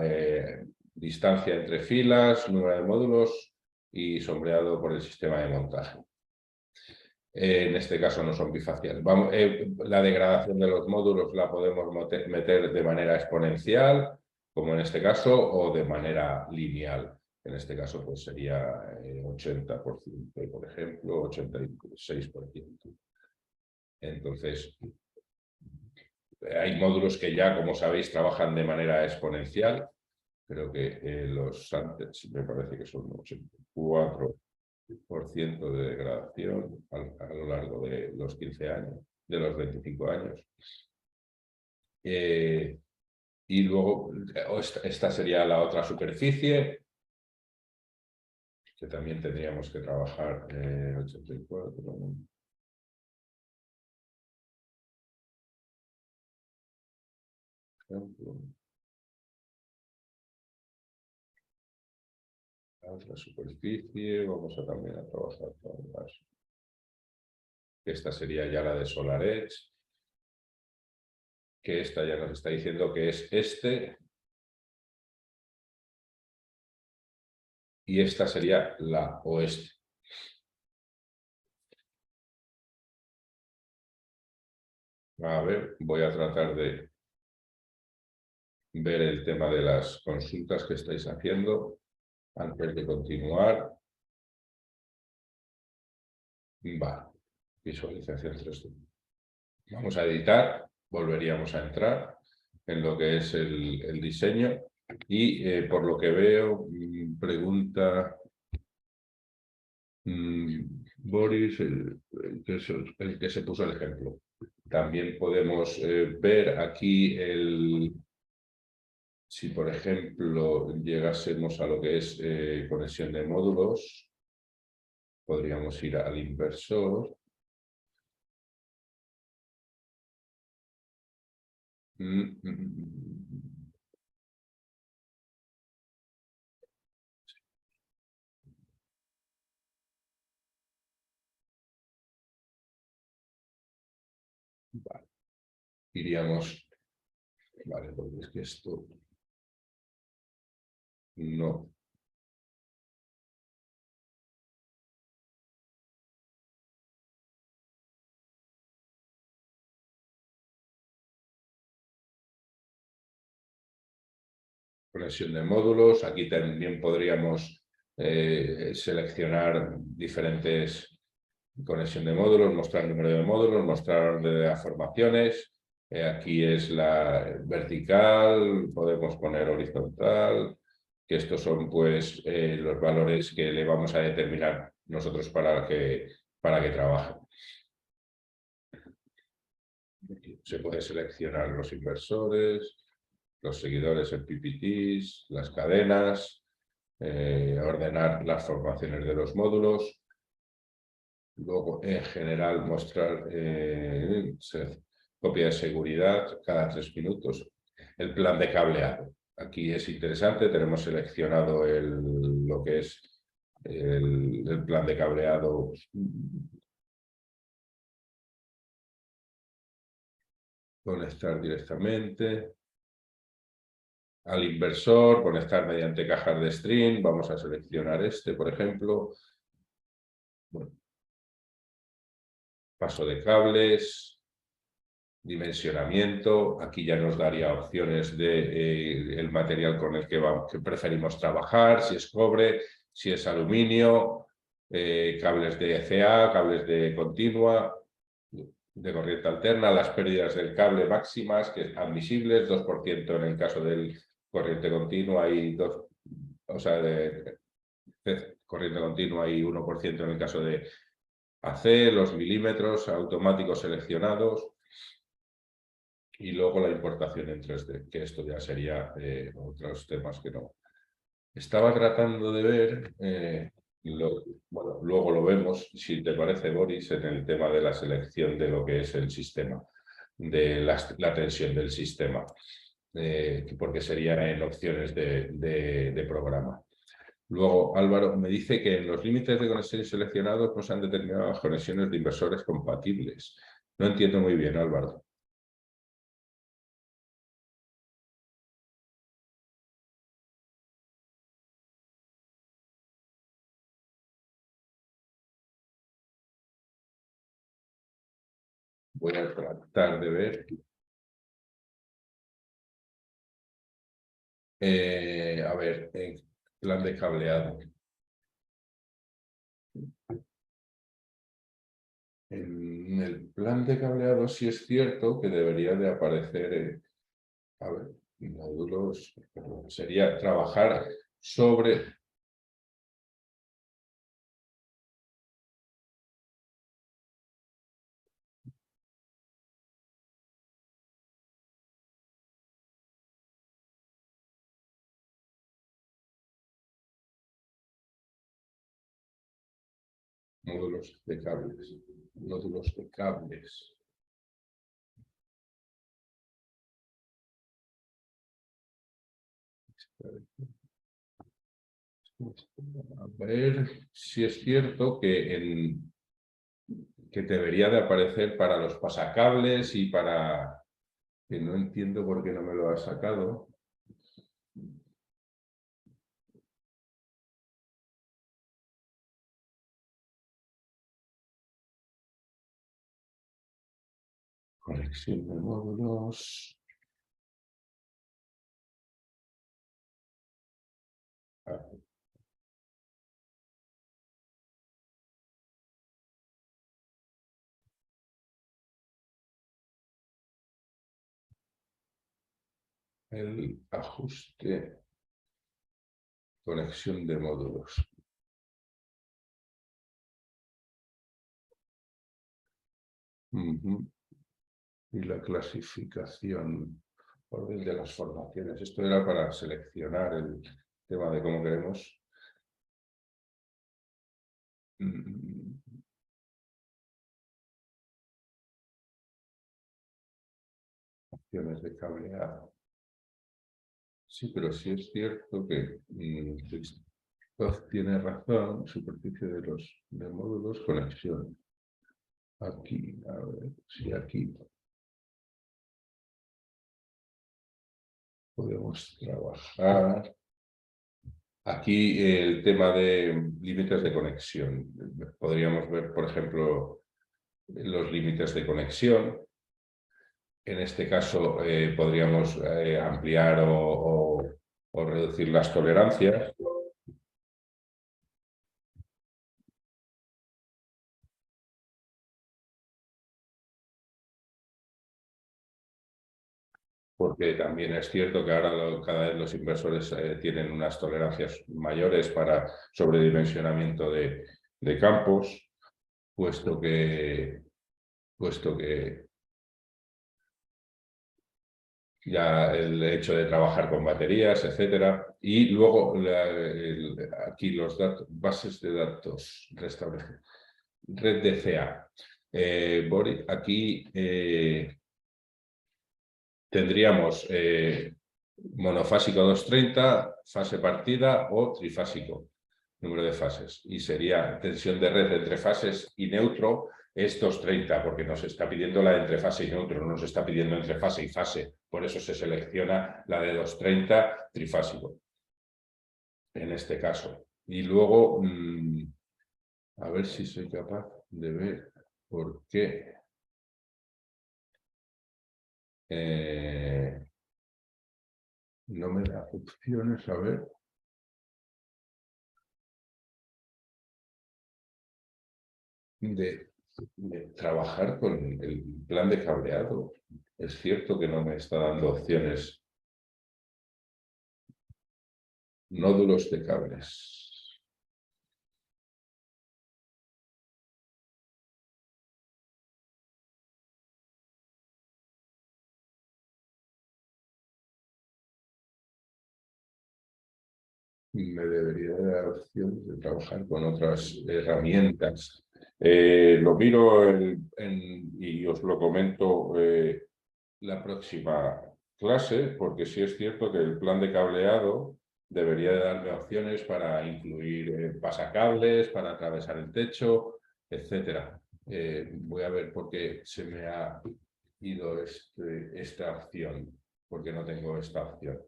distancia entre filas, número de módulos y sombreado por el sistema de montaje. En este caso no son bifaciales. La degradación de los módulos la podemos meter de manera exponencial, como en este caso, o de manera lineal. En este caso, pues sería 80%, por ejemplo, 86%. Entonces, hay módulos que ya, como sabéis, trabajan de manera exponencial. Creo que los antes me parece que son 84% de degradación a lo largo de los 15 años, de los 25 años. Y luego, esta sería la otra superficie, que también tendríamos que trabajar 84. La otra superficie, vamos a también a trabajar con las. Esta sería ya la de SolarEdge, que esta ya nos está diciendo que es este, y esta sería la oeste. A ver, voy a tratar de ver el tema de las consultas que estáis haciendo antes de continuar. Vale, visualización 3D. Vamos a editar, volveríamos a entrar en lo que es el diseño y por lo que veo, pregunta Boris, el que se puso el ejemplo. También podemos ver aquí si por ejemplo llegásemos a lo que es conexión de módulos, podríamos ir al inversor. Vale. Iríamos, vale, porque es que esto no. Conexión de módulos, aquí también podríamos seleccionar diferentes conexión de módulos, mostrar número de módulos, mostrar orden de las formaciones. Aquí es la vertical, podemos poner horizontal, que estos son pues los valores que le vamos a determinar nosotros para que trabaje. Se puede seleccionar los inversores, los seguidores en PPTs, las cadenas, ordenar las formaciones de los módulos. Luego, en general, mostrar copia de seguridad cada 3 minutos. El plan de cableado. Aquí es interesante, tenemos seleccionado lo que es el plan de cableado. Conectar directamente. Al inversor, conectar mediante cajas de string. Vamos a seleccionar este, por ejemplo. Bueno, paso de cables, dimensionamiento. Aquí ya nos daría opciones de el material con el que preferimos trabajar, si es cobre, si es aluminio, cables de ECA, cables de continua, de corriente alterna, las pérdidas del cable máximas, que admisibles, 2% en el caso del corriente continua y corriente continua y 1% en el caso de AC, los milímetros automáticos seleccionados y luego la importación en 3D, que esto ya sería otros temas que no. Estaba tratando de ver, bueno, luego lo vemos, si te parece, Boris, en el tema de la selección de lo que es el sistema, de la tensión del sistema, porque sería en opciones de programa. Luego, Álvaro me dice que en los límites de conexiones seleccionados no se han determinado las conexiones de inversores compatibles. No entiendo muy bien, Álvaro. Voy a tratar de ver. A ver, plan de cableado. En el plan de cableado sí es cierto que debería de aparecer, a ver, módulos, sería trabajar sobre módulos de cables, nódulos de cables. A ver si es cierto que debería de aparecer para los pasacables y para... que no entiendo por qué no me lo ha sacado. Conexión de módulos. El ajuste, conexión de módulos. Y la clasificación, orden de las formaciones. Esto era para seleccionar el tema de cómo queremos. Opciones de cableado. Sí, pero sí es cierto que Christoph tiene razón, superficie de módulos, conexión. Aquí, a ver, si aquí podemos trabajar. Aquí el tema de límites de conexión. Podríamos ver, por ejemplo, los límites de conexión. En este caso podríamos ampliar o reducir las tolerancias. Porque también es cierto que ahora cada vez los inversores tienen unas tolerancias mayores para sobredimensionamiento de campos, puesto que ya el hecho de trabajar con baterías, etcétera. Y luego aquí los datos, bases de datos, restablecer. Red DCA. Aquí tendríamos monofásico 230, fase partida o trifásico, número de fases. Y sería tensión de red entre fases y neutro es 230, porque nos está pidiendo la de entre fase y neutro, no nos está pidiendo entre fase y fase. Por eso se selecciona la de 230 trifásico, en este caso. Y luego, a ver si soy capaz de ver por qué. No me da opciones, a ver. De trabajar con el plan de cableado. Es cierto que no me está dando opciones. Nódulos de cables. Me debería dar opción de trabajar con otras herramientas. Lo miro y os lo comento la próxima clase, porque sí es cierto que el plan de cableado debería de darme opciones para incluir pasacables, para atravesar el techo, etcétera. Voy a ver por qué se me ha ido esta opción, porque no tengo esta opción.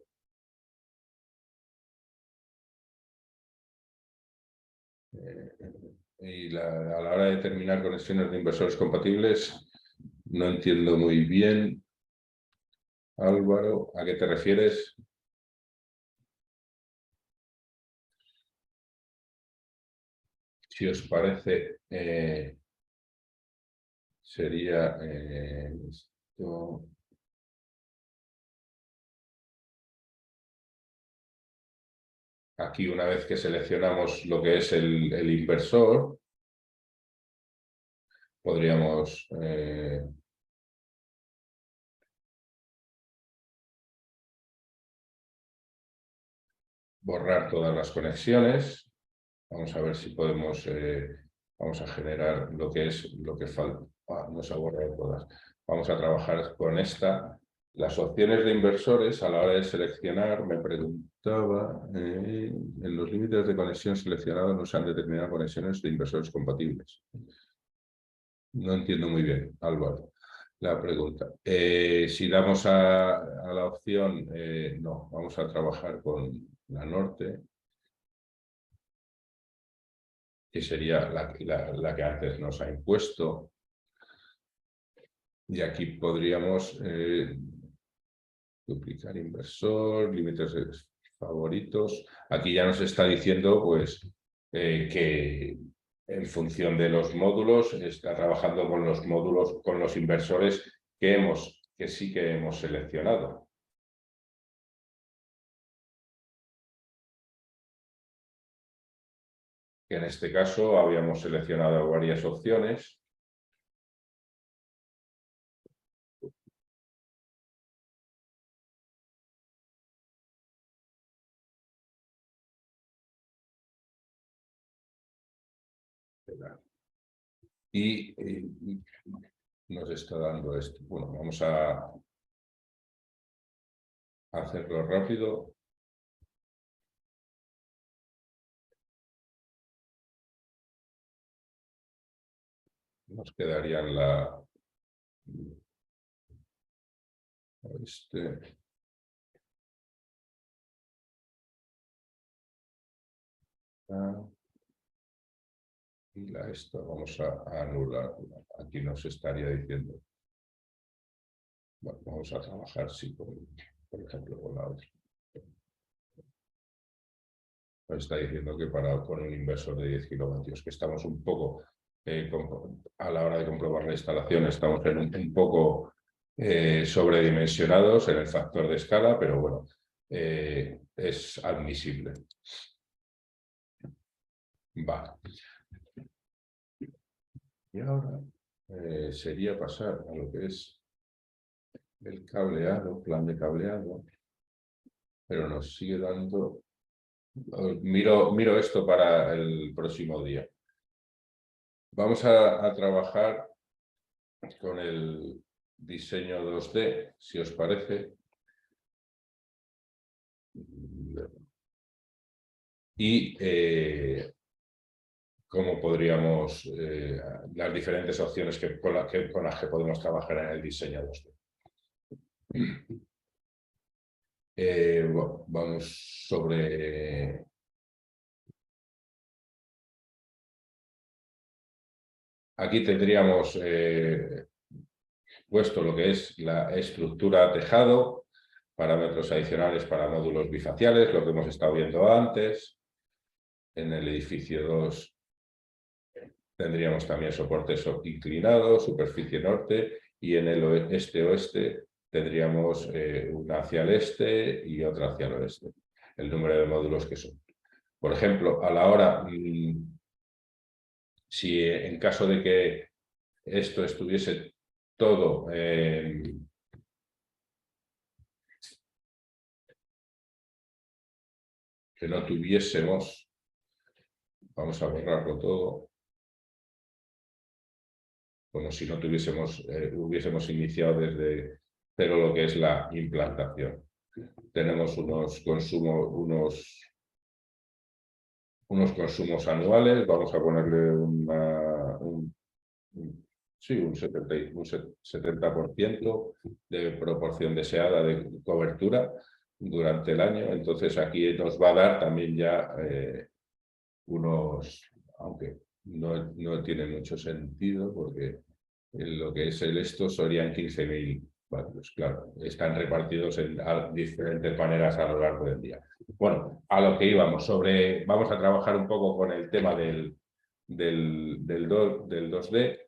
Y a la hora de determinar conexiones de inversores compatibles, No entiendo muy bien, Álvaro, ¿a qué te refieres? Si os parece, sería esto. Aquí, una vez que seleccionamos lo que es el inversor, podríamos borrar todas las conexiones. Vamos a ver si podemos, vamos a generar lo que es lo que falta. No se ha borrado todas. Vamos a trabajar con esta. Las opciones de inversores a la hora de seleccionar, me preguntaba, en los límites de conexión seleccionados no se han determinado conexiones de inversores compatibles. No entiendo muy bien, Álvaro, la pregunta. Si damos a la opción, no, vamos a trabajar con la norte, que sería la que antes nos ha impuesto. Y aquí podríamos duplicar inversor, límites de favoritos. Aquí ya nos está diciendo pues, que en función de los módulos está trabajando con los módulos, con los inversores que sí que hemos seleccionado. Que en este caso habíamos seleccionado varias opciones. Y nos está dando esto. Bueno, vamos a hacerlo rápido. Nos quedarían y esto vamos a anular. Aquí nos estaría diciendo. Bueno, vamos a trabajar, sí, por ejemplo, con la otra. Nos está diciendo que con un inversor de 10 kilovatios, que estamos un poco, a la hora de comprobar la instalación, estamos un poco sobredimensionados en el factor de escala, pero bueno, es admisible. Vale. Y ahora sería pasar a lo que es el cableado, plan de cableado, pero nos sigue dando. Miro esto para el próximo día. Vamos a trabajar con el diseño 2D, si os parece. Y cómo podríamos, las diferentes opciones con las que podemos trabajar en el diseño 2D. Bueno, vamos sobre... Aquí tendríamos puesto lo que es la estructura tejado, parámetros adicionales para módulos bifaciales, lo que hemos estado viendo antes. En el edificio 2 tendríamos también soportes inclinados, superficie norte, y en el este-oeste tendríamos una hacia el este y otra hacia el oeste. El número de módulos que son. Por ejemplo, a la hora, si en caso de que esto estuviese todo que no tuviésemos, vamos a borrarlo todo, como si no tuviésemos, hubiésemos iniciado desde cero lo que es la implantación. Tenemos unos consumos anuales, vamos a ponerle un 70% de proporción deseada de cobertura durante el año. Entonces aquí nos va a dar también ya aunque no tiene mucho sentido porque lo que es esto serían 15.000 vatios, claro. Están repartidos en diferentes maneras a lo largo del día. Bueno, a lo que íbamos, vamos a trabajar un poco con el tema del 2D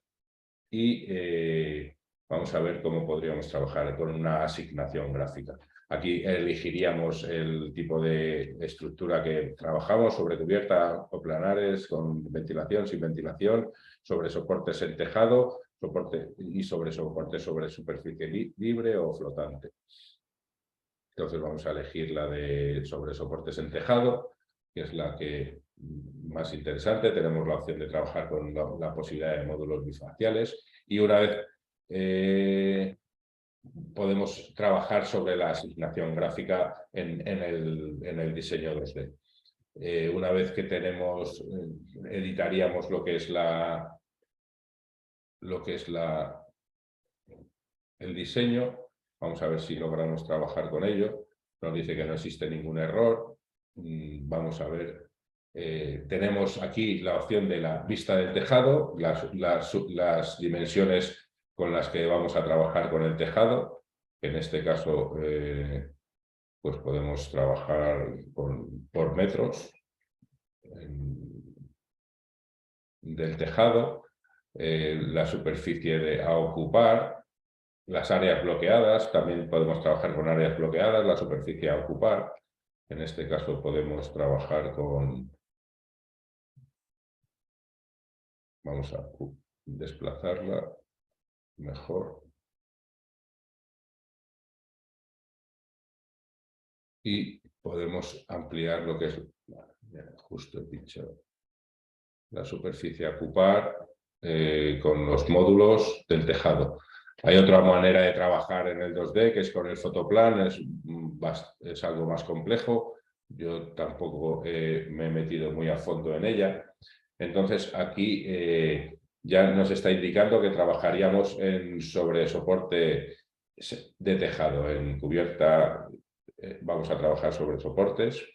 y vamos a ver cómo podríamos trabajar con una asignación gráfica. Aquí elegiríamos el tipo de estructura que trabajamos, sobre cubierta o planares, con ventilación, sin ventilación, sobre soportes en tejado, sobre soporte sobre superficie libre o flotante. Entonces vamos a elegir la de sobre soportes en tejado, que es la que más interesante. Tenemos la opción de trabajar con la posibilidad de módulos bifaciales y una vez podemos trabajar sobre la asignación gráfica en el diseño 2D. Una vez que editaríamos lo que es el diseño. Vamos a ver si logramos trabajar con ello. Nos dice que no existe ningún error. Vamos a ver. Tenemos aquí la opción de la vista del tejado, las dimensiones con las que vamos a trabajar con el tejado. En este caso, pues podemos trabajar por metros del tejado, la superficie a ocupar, las áreas bloqueadas. También podemos trabajar con áreas bloqueadas, la superficie a ocupar. En este caso podemos trabajar con... Vamos a desplazarla mejor. Y podemos ampliar lo que es... Justo he dicho la superficie a ocupar con los módulos del tejado. Hay otra manera de trabajar en el 2D, que es con el fotoplan, es algo más complejo. Yo tampoco me he metido muy a fondo en ella. Entonces aquí ya nos está indicando que trabajaríamos sobre soporte de tejado, en cubierta. Vamos a trabajar sobre soportes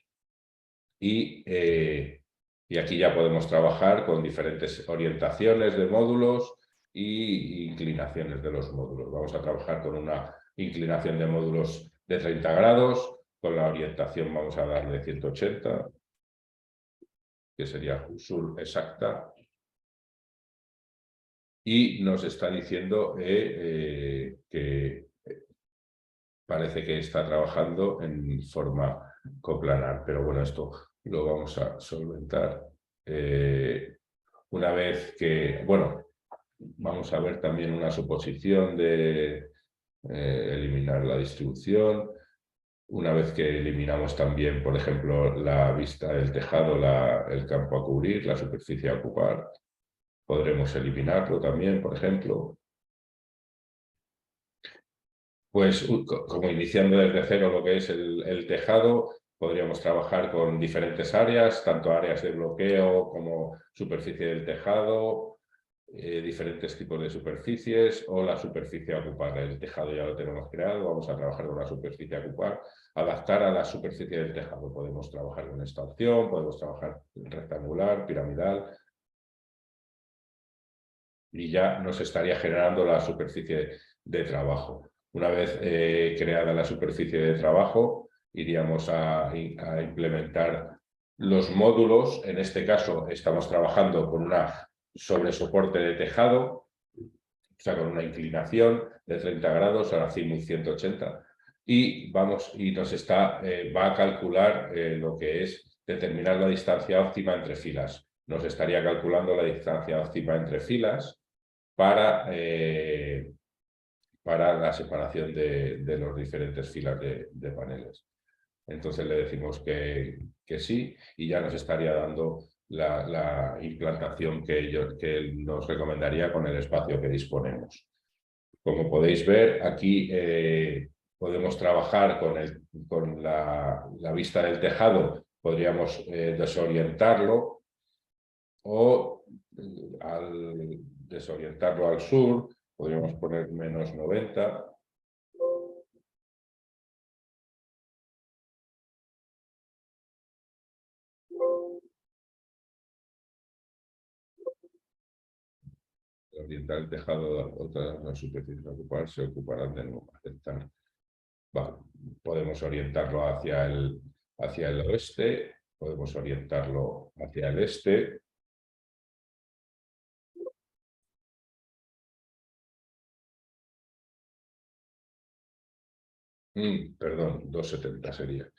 y aquí ya podemos trabajar con diferentes orientaciones de módulos e inclinaciones de los módulos. Vamos a trabajar con una inclinación de módulos de 30 grados, con la orientación vamos a darle 180, que sería sur exacta. Y nos está diciendo que parece que está trabajando en forma coplanar, pero bueno, esto lo vamos a solventar. Una vez que, bueno, vamos a ver también una suposición de eliminar la distribución. Una vez que eliminamos también, por ejemplo, la vista del tejado, el campo a cubrir, la superficie a ocupar, podremos eliminarlo también, por ejemplo. Pues como iniciando desde cero lo que es el tejado, podríamos trabajar con diferentes áreas, tanto áreas de bloqueo como superficie del tejado, diferentes tipos de superficies o la superficie a ocupar. El tejado ya lo tenemos creado, vamos a trabajar con la superficie a ocupar, adaptar a la superficie del tejado. Podemos trabajar con esta opción, podemos trabajar rectangular, piramidal, y ya nos estaría generando la superficie de trabajo. Una vez creada la superficie de trabajo, iríamos a implementar los módulos. En este caso estamos trabajando con sobre soporte de tejado, o sea, con una inclinación de 30 grados, ahora azimut 180, y va a calcular lo que es determinar la distancia óptima entre filas. Nos estaría calculando la distancia óptima entre filas para la separación de las diferentes filas de paneles. Entonces le decimos que sí y ya nos estaría dando la implantación que él nos recomendaría con el espacio que disponemos. Como podéis ver, aquí podemos trabajar con la vista del tejado, podríamos desorientarlo o al desorientarlo al sur, podríamos poner -90. orientar el tejado a otras las superficies a ocupar, se ocuparán de nuevo. Aceptar. Vale. Podemos orientarlo hacia el oeste, podemos orientarlo hacia el este. Perdón, 270 sería.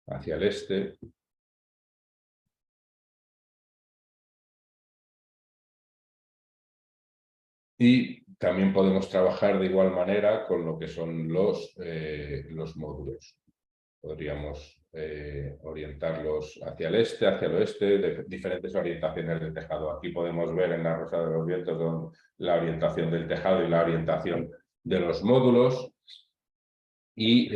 Hacia el este. Y también podemos trabajar de igual manera con lo que son los módulos. Podríamos orientarlos hacia el este, hacia el oeste, de diferentes orientaciones del tejado. Aquí podemos ver en la Rosa de los Vientos la orientación del tejado y la orientación de los módulos. Y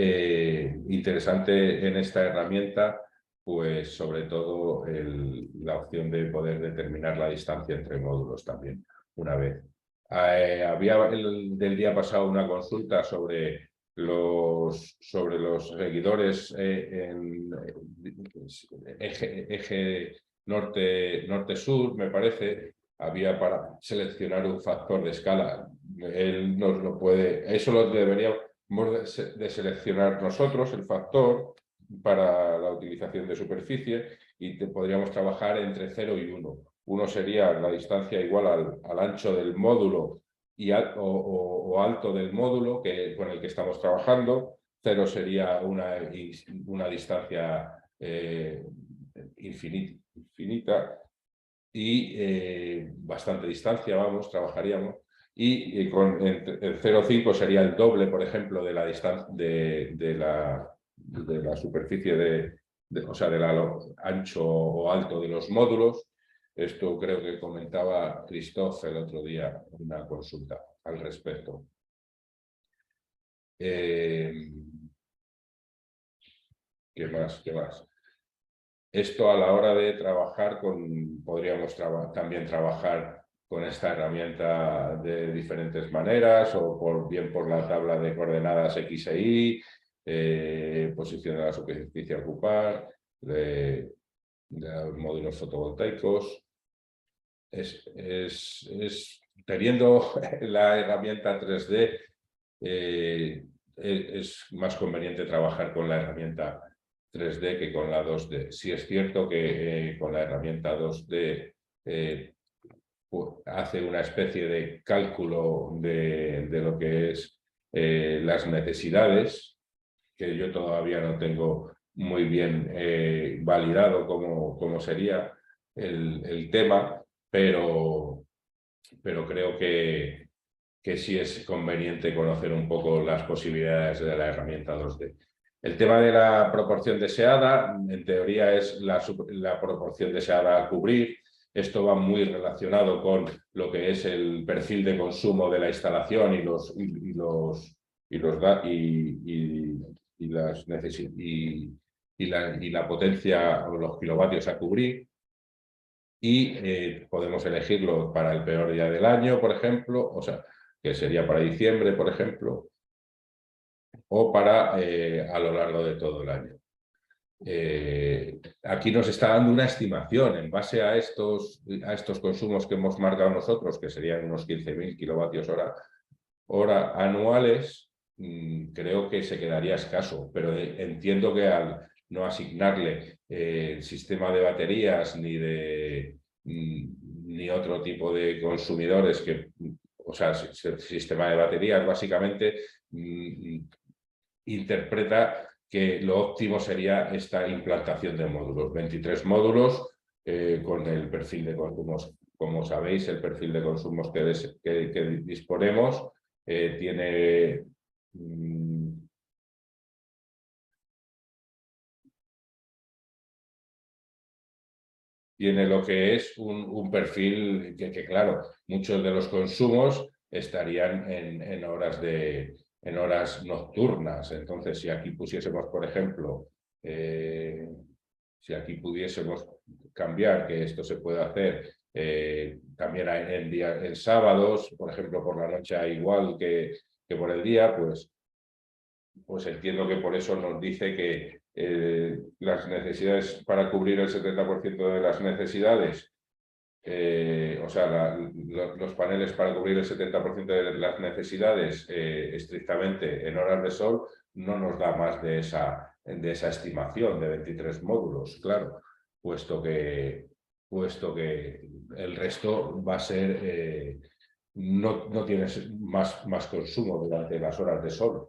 interesante en esta herramienta, pues sobre todo la opción de poder determinar la distancia entre módulos también, una vez. Había del día pasado una consulta sobre los seguidores en eje norte-sur, me parece. Había para seleccionar un factor de escala. Él nos lo puede, eso lo deberíamos de seleccionar nosotros, el factor para la utilización de superficie, y podríamos trabajar entre 0 y 1. 1 sería la distancia igual al ancho del módulo o alto del módulo con el que estamos trabajando. 0 sería una distancia infinita y bastante distancia, trabajaríamos. Y con el 0,5 sería el doble, por ejemplo, de la distancia de la superficie o sea, del ancho o alto de los módulos. Esto creo que comentaba Christophe el otro día en una consulta al respecto. ¿Qué más? ¿Qué más? Esto a la hora de trabajar podríamos también trabajar con esta herramienta de diferentes maneras, o bien por la tabla de coordenadas X e Y, posición de la superficie a ocupar, de los módulos fotovoltaicos. Teniendo la herramienta 3D, es más conveniente trabajar con la herramienta 3D que con la 2D. Sí es cierto que con la herramienta 2D hace una especie de cálculo de lo que es las necesidades, que yo todavía no tengo muy bien validado cómo sería el tema, pero creo que sí es conveniente conocer un poco las posibilidades de la herramienta 2D. El tema de la proporción deseada, en teoría, es la proporción deseada a cubrir. Esto va muy relacionado con lo que es el perfil de consumo de la instalación y la potencia o los kilovatios a cubrir. Y podemos elegirlo para el peor día del año, por ejemplo, o sea, que sería para diciembre, por ejemplo, o para a lo largo de todo el año. Aquí nos está dando una estimación en base a estos consumos que hemos marcado nosotros, que serían unos 15.000 kilovatios hora anuales. Creo que se quedaría escaso, pero entiendo que al no asignarle el sistema de baterías ni otro tipo de consumidores o sea, el sistema de baterías básicamente interpreta que lo óptimo sería esta implantación de módulos. 23 módulos con el perfil de consumos. Como sabéis, el perfil de consumos que disponemos tiene lo que es un perfil que, claro, muchos de los consumos estarían en horas nocturnas. Entonces, si aquí pusiésemos, por ejemplo, si aquí pudiésemos cambiar, que esto se puede hacer también en sábados, por ejemplo, por la noche igual que por el día, pues entiendo que por eso nos dice las necesidades para cubrir el 70% de las necesidades, o sea, los paneles para cubrir el 70% de las necesidades estrictamente en horas de sol, no nos da más de esa estimación de 23 módulos, claro, puesto que el resto va a ser, no tienes más consumo durante las horas de sol.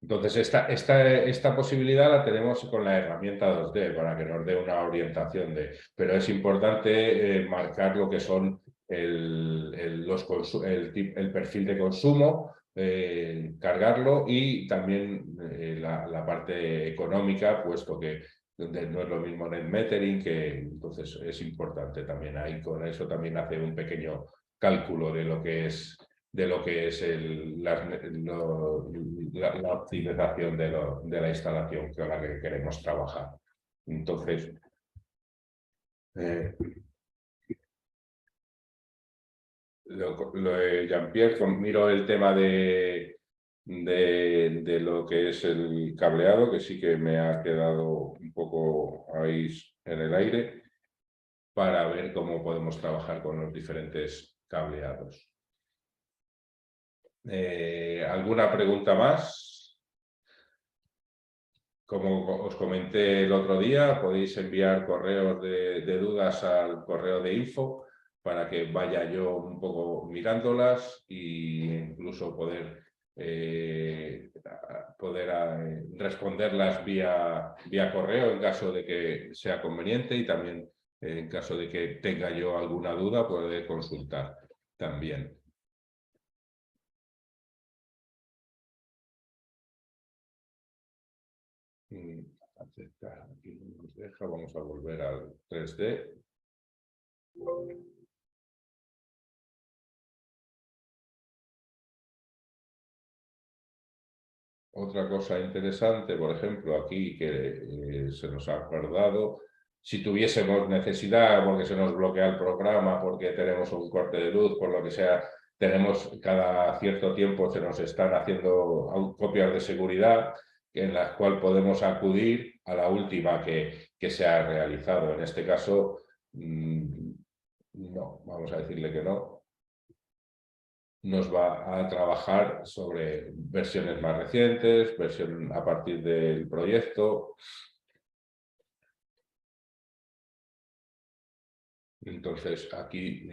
Entonces, esta posibilidad la tenemos con la herramienta 2D para que nos dé una orientación pero es importante marcar lo que son el perfil de consumo, cargarlo y también la parte económica, puesto que no es lo mismo net metering, que entonces es importante también ahí. Con eso también hacer un pequeño cálculo de lo que es la optimización de la instalación con la que queremos trabajar. Entonces, Jean-Pierre, miro el tema de lo que es el cableado, que sí que me ha quedado un poco ahí en el aire, para ver cómo podemos trabajar con los diferentes cableados. ¿Alguna pregunta más? Como os comenté el otro día, podéis enviar correos de dudas al correo de info para que vaya yo un poco mirándolas e incluso poder responderlas vía correo en caso de que sea conveniente, y también en caso de que tenga yo alguna duda poder consultar también. Aceptar, aquí no nos deja, vamos a volver al 3D. Otra cosa interesante, por ejemplo, aquí que se nos ha acordado, si tuviésemos necesidad, porque se nos bloquea el programa, porque tenemos un corte de luz, por lo que sea, cada cierto tiempo se nos están haciendo copias de seguridad en las cuales podemos acudir a la última que se ha realizado. En este caso, no, vamos a decirle que no. Nos va a trabajar sobre versiones más recientes, versión a partir del proyecto. Entonces, aquí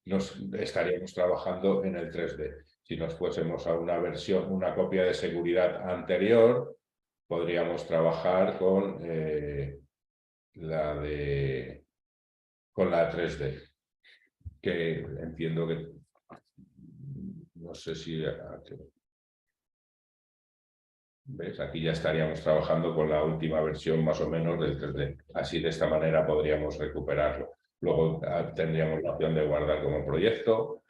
nos estaríamos trabajando en el 3D. Si nos fuésemos a una versión, una copia de seguridad anterior, podríamos trabajar con la 3D, que entiendo que no sé si... ¿Ves? Aquí ya estaríamos trabajando con la última versión más o menos del 3D. Así, de esta manera podríamos recuperarlo. Luego tendríamos la opción de guardar como proyecto.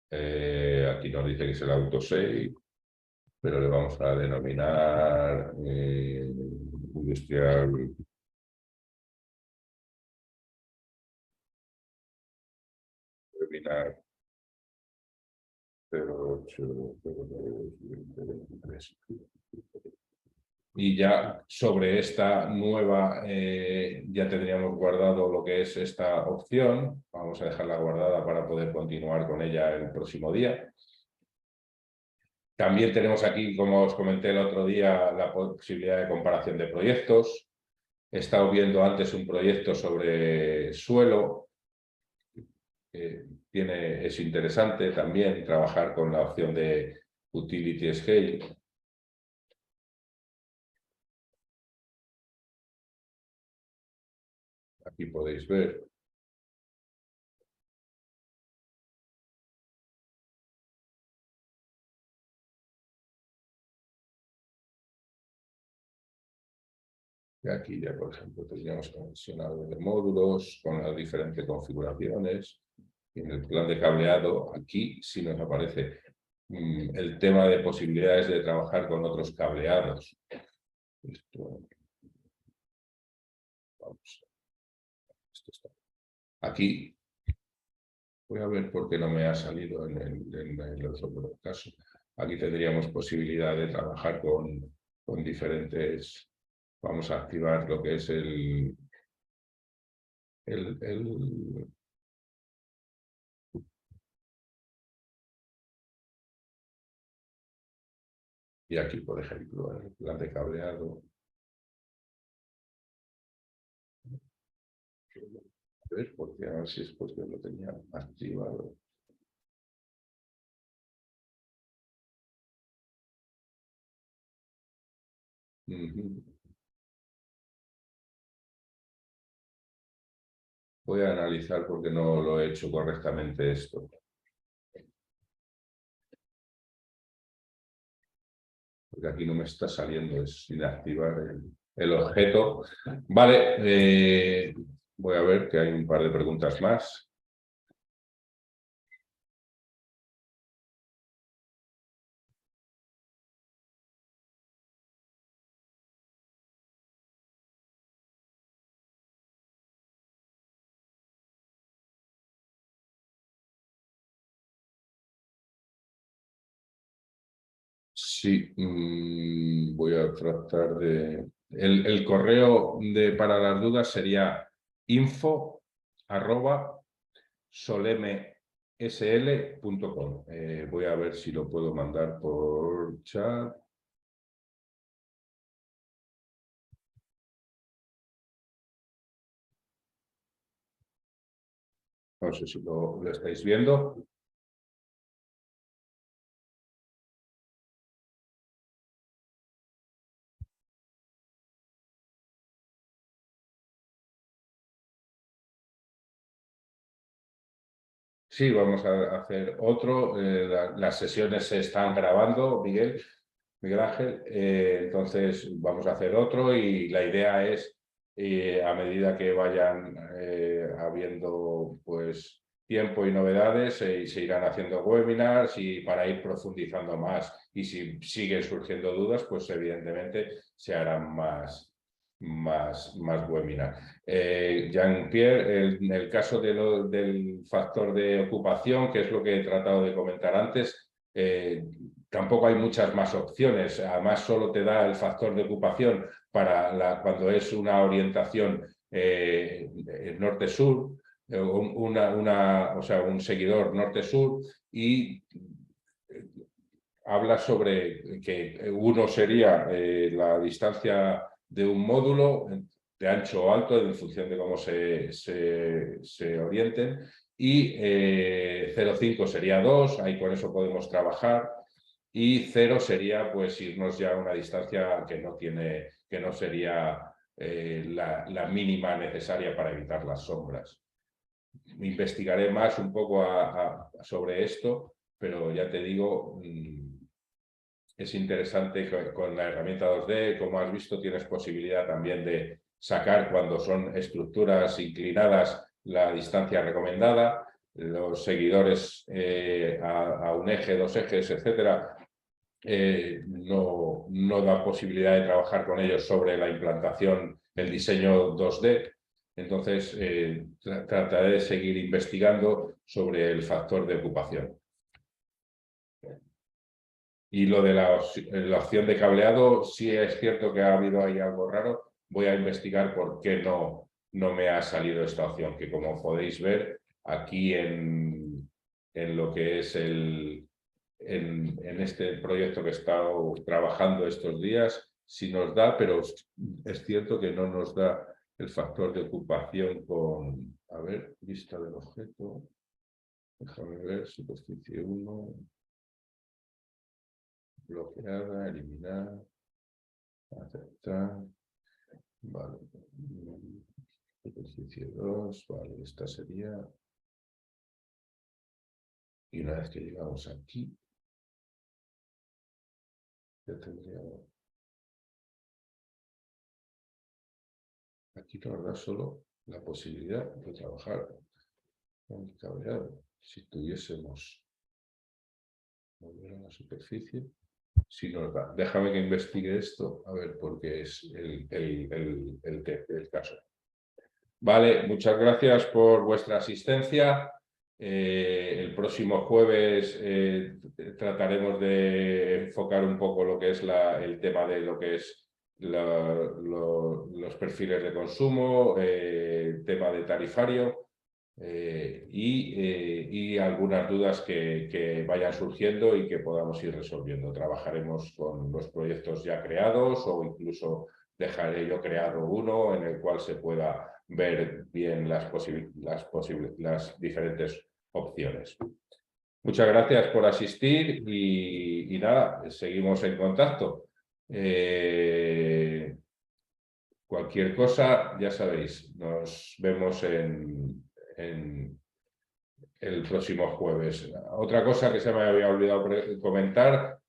Aquí nos dice que es el autosave, pero le vamos a denominar industrial. Terminar 08/02/2023. Y ya sobre esta nueva, ya tendríamos guardado lo que es esta opción. Vamos a dejarla guardada para poder continuar con ella el próximo día. También tenemos aquí, como os comenté el otro día, la posibilidad de comparación de proyectos. He estado viendo antes un proyecto sobre suelo. Es interesante también trabajar con la opción de Utility Scale. Aquí podéis ver. Y aquí ya, por ejemplo, tendríamos conexionado de módulos con las diferentes configuraciones. Y en el plan de cableado, aquí sí nos aparece el tema de posibilidades de trabajar con otros cableados. Esto está. Aquí voy a ver por qué no me ha salido en el otro caso. Aquí tendríamos posibilidad de trabajar con con diferentes... Vamos a activar lo que es y aquí, por ejemplo, el plan de cableado. A ver, porque a ver si es porque lo tenía activado. Voy a analizar porque no lo he hecho correctamente esto. Porque aquí no me está saliendo, es inactivar el objeto. Vale, voy a ver que hay un par de preguntas más. Sí, voy a tratar de... El correo para las dudas sería info@solemesl.com. Voy a ver si lo puedo mandar por chat. No sé si lo estáis viendo. Sí, vamos a hacer otro. Las sesiones se están grabando, Miguel Ángel. Entonces vamos a hacer otro y la idea es, a medida que vayan habiendo pues, tiempo y novedades, se irán haciendo webinars y para ir profundizando más. Y si siguen surgiendo dudas, pues evidentemente se harán más webinars. Jean-Pierre, en el caso del factor de ocupación, que es lo que he tratado de comentar antes, tampoco hay muchas más opciones. Además, solo te da el factor de ocupación cuando es una orientación norte-sur, o sea, un seguidor norte-sur, y habla sobre que uno sería la distancia de un módulo de ancho o alto en función de cómo se orienten, y 0,5 sería 2, ahí con eso podemos trabajar, y 0 sería pues irnos ya a una distancia que no sería la mínima necesaria para evitar las sombras. Investigaré más un poco sobre esto, pero ya te digo, es interesante con la herramienta 2D, como has visto, tienes posibilidad también de sacar cuando son estructuras inclinadas la distancia recomendada, los seguidores a un eje, 2 ejes, etcétera, no da posibilidad de trabajar con ellos sobre la implantación, el diseño 2D. Entonces, trataré de seguir investigando sobre el factor de ocupación. Y lo de la opción de cableado, sí es cierto que ha habido ahí algo raro. Voy a investigar por qué no me ha salido esta opción, que como podéis ver aquí en lo que es en este proyecto que he estado trabajando estos días, sí nos da, pero es cierto que no nos da el factor de ocupación con, a ver, vista del objeto, déjame ver, superficie 1, bloqueada, eliminar, aceptar, vale, superficie 2, vale, esta sería, y una vez que llegamos aquí, ya tendríamos, aquí nos da solo la posibilidad de trabajar con el cableado. Si tuviésemos volver a la superficie, si nos da, déjame que investigue esto, a ver, porque es el caso. Vale, muchas gracias por vuestra asistencia. El próximo jueves trataremos de enfocar un poco lo que es el tema de lo que es los perfiles de consumo, tema de tarifario y algunas dudas que vayan surgiendo y que podamos ir resolviendo. Trabajaremos con los proyectos ya creados o incluso dejaré yo creado uno en el cual se pueda ver bien las diferentes opciones. Muchas gracias por asistir y nada, seguimos en contacto. Cualquier cosa, ya sabéis, nos vemos en el próximo jueves. Otra cosa que se me había olvidado comentar,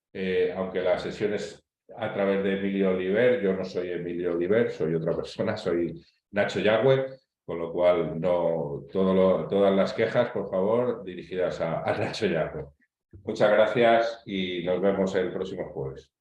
aunque la sesión es a través de Emilio Oliver, yo no soy Emilio Oliver, soy otra persona, soy Nacho Yagüe, con lo cual no todas las quejas, por favor, dirigidas a Nacho Yagüe. Muchas gracias y nos vemos el próximo jueves.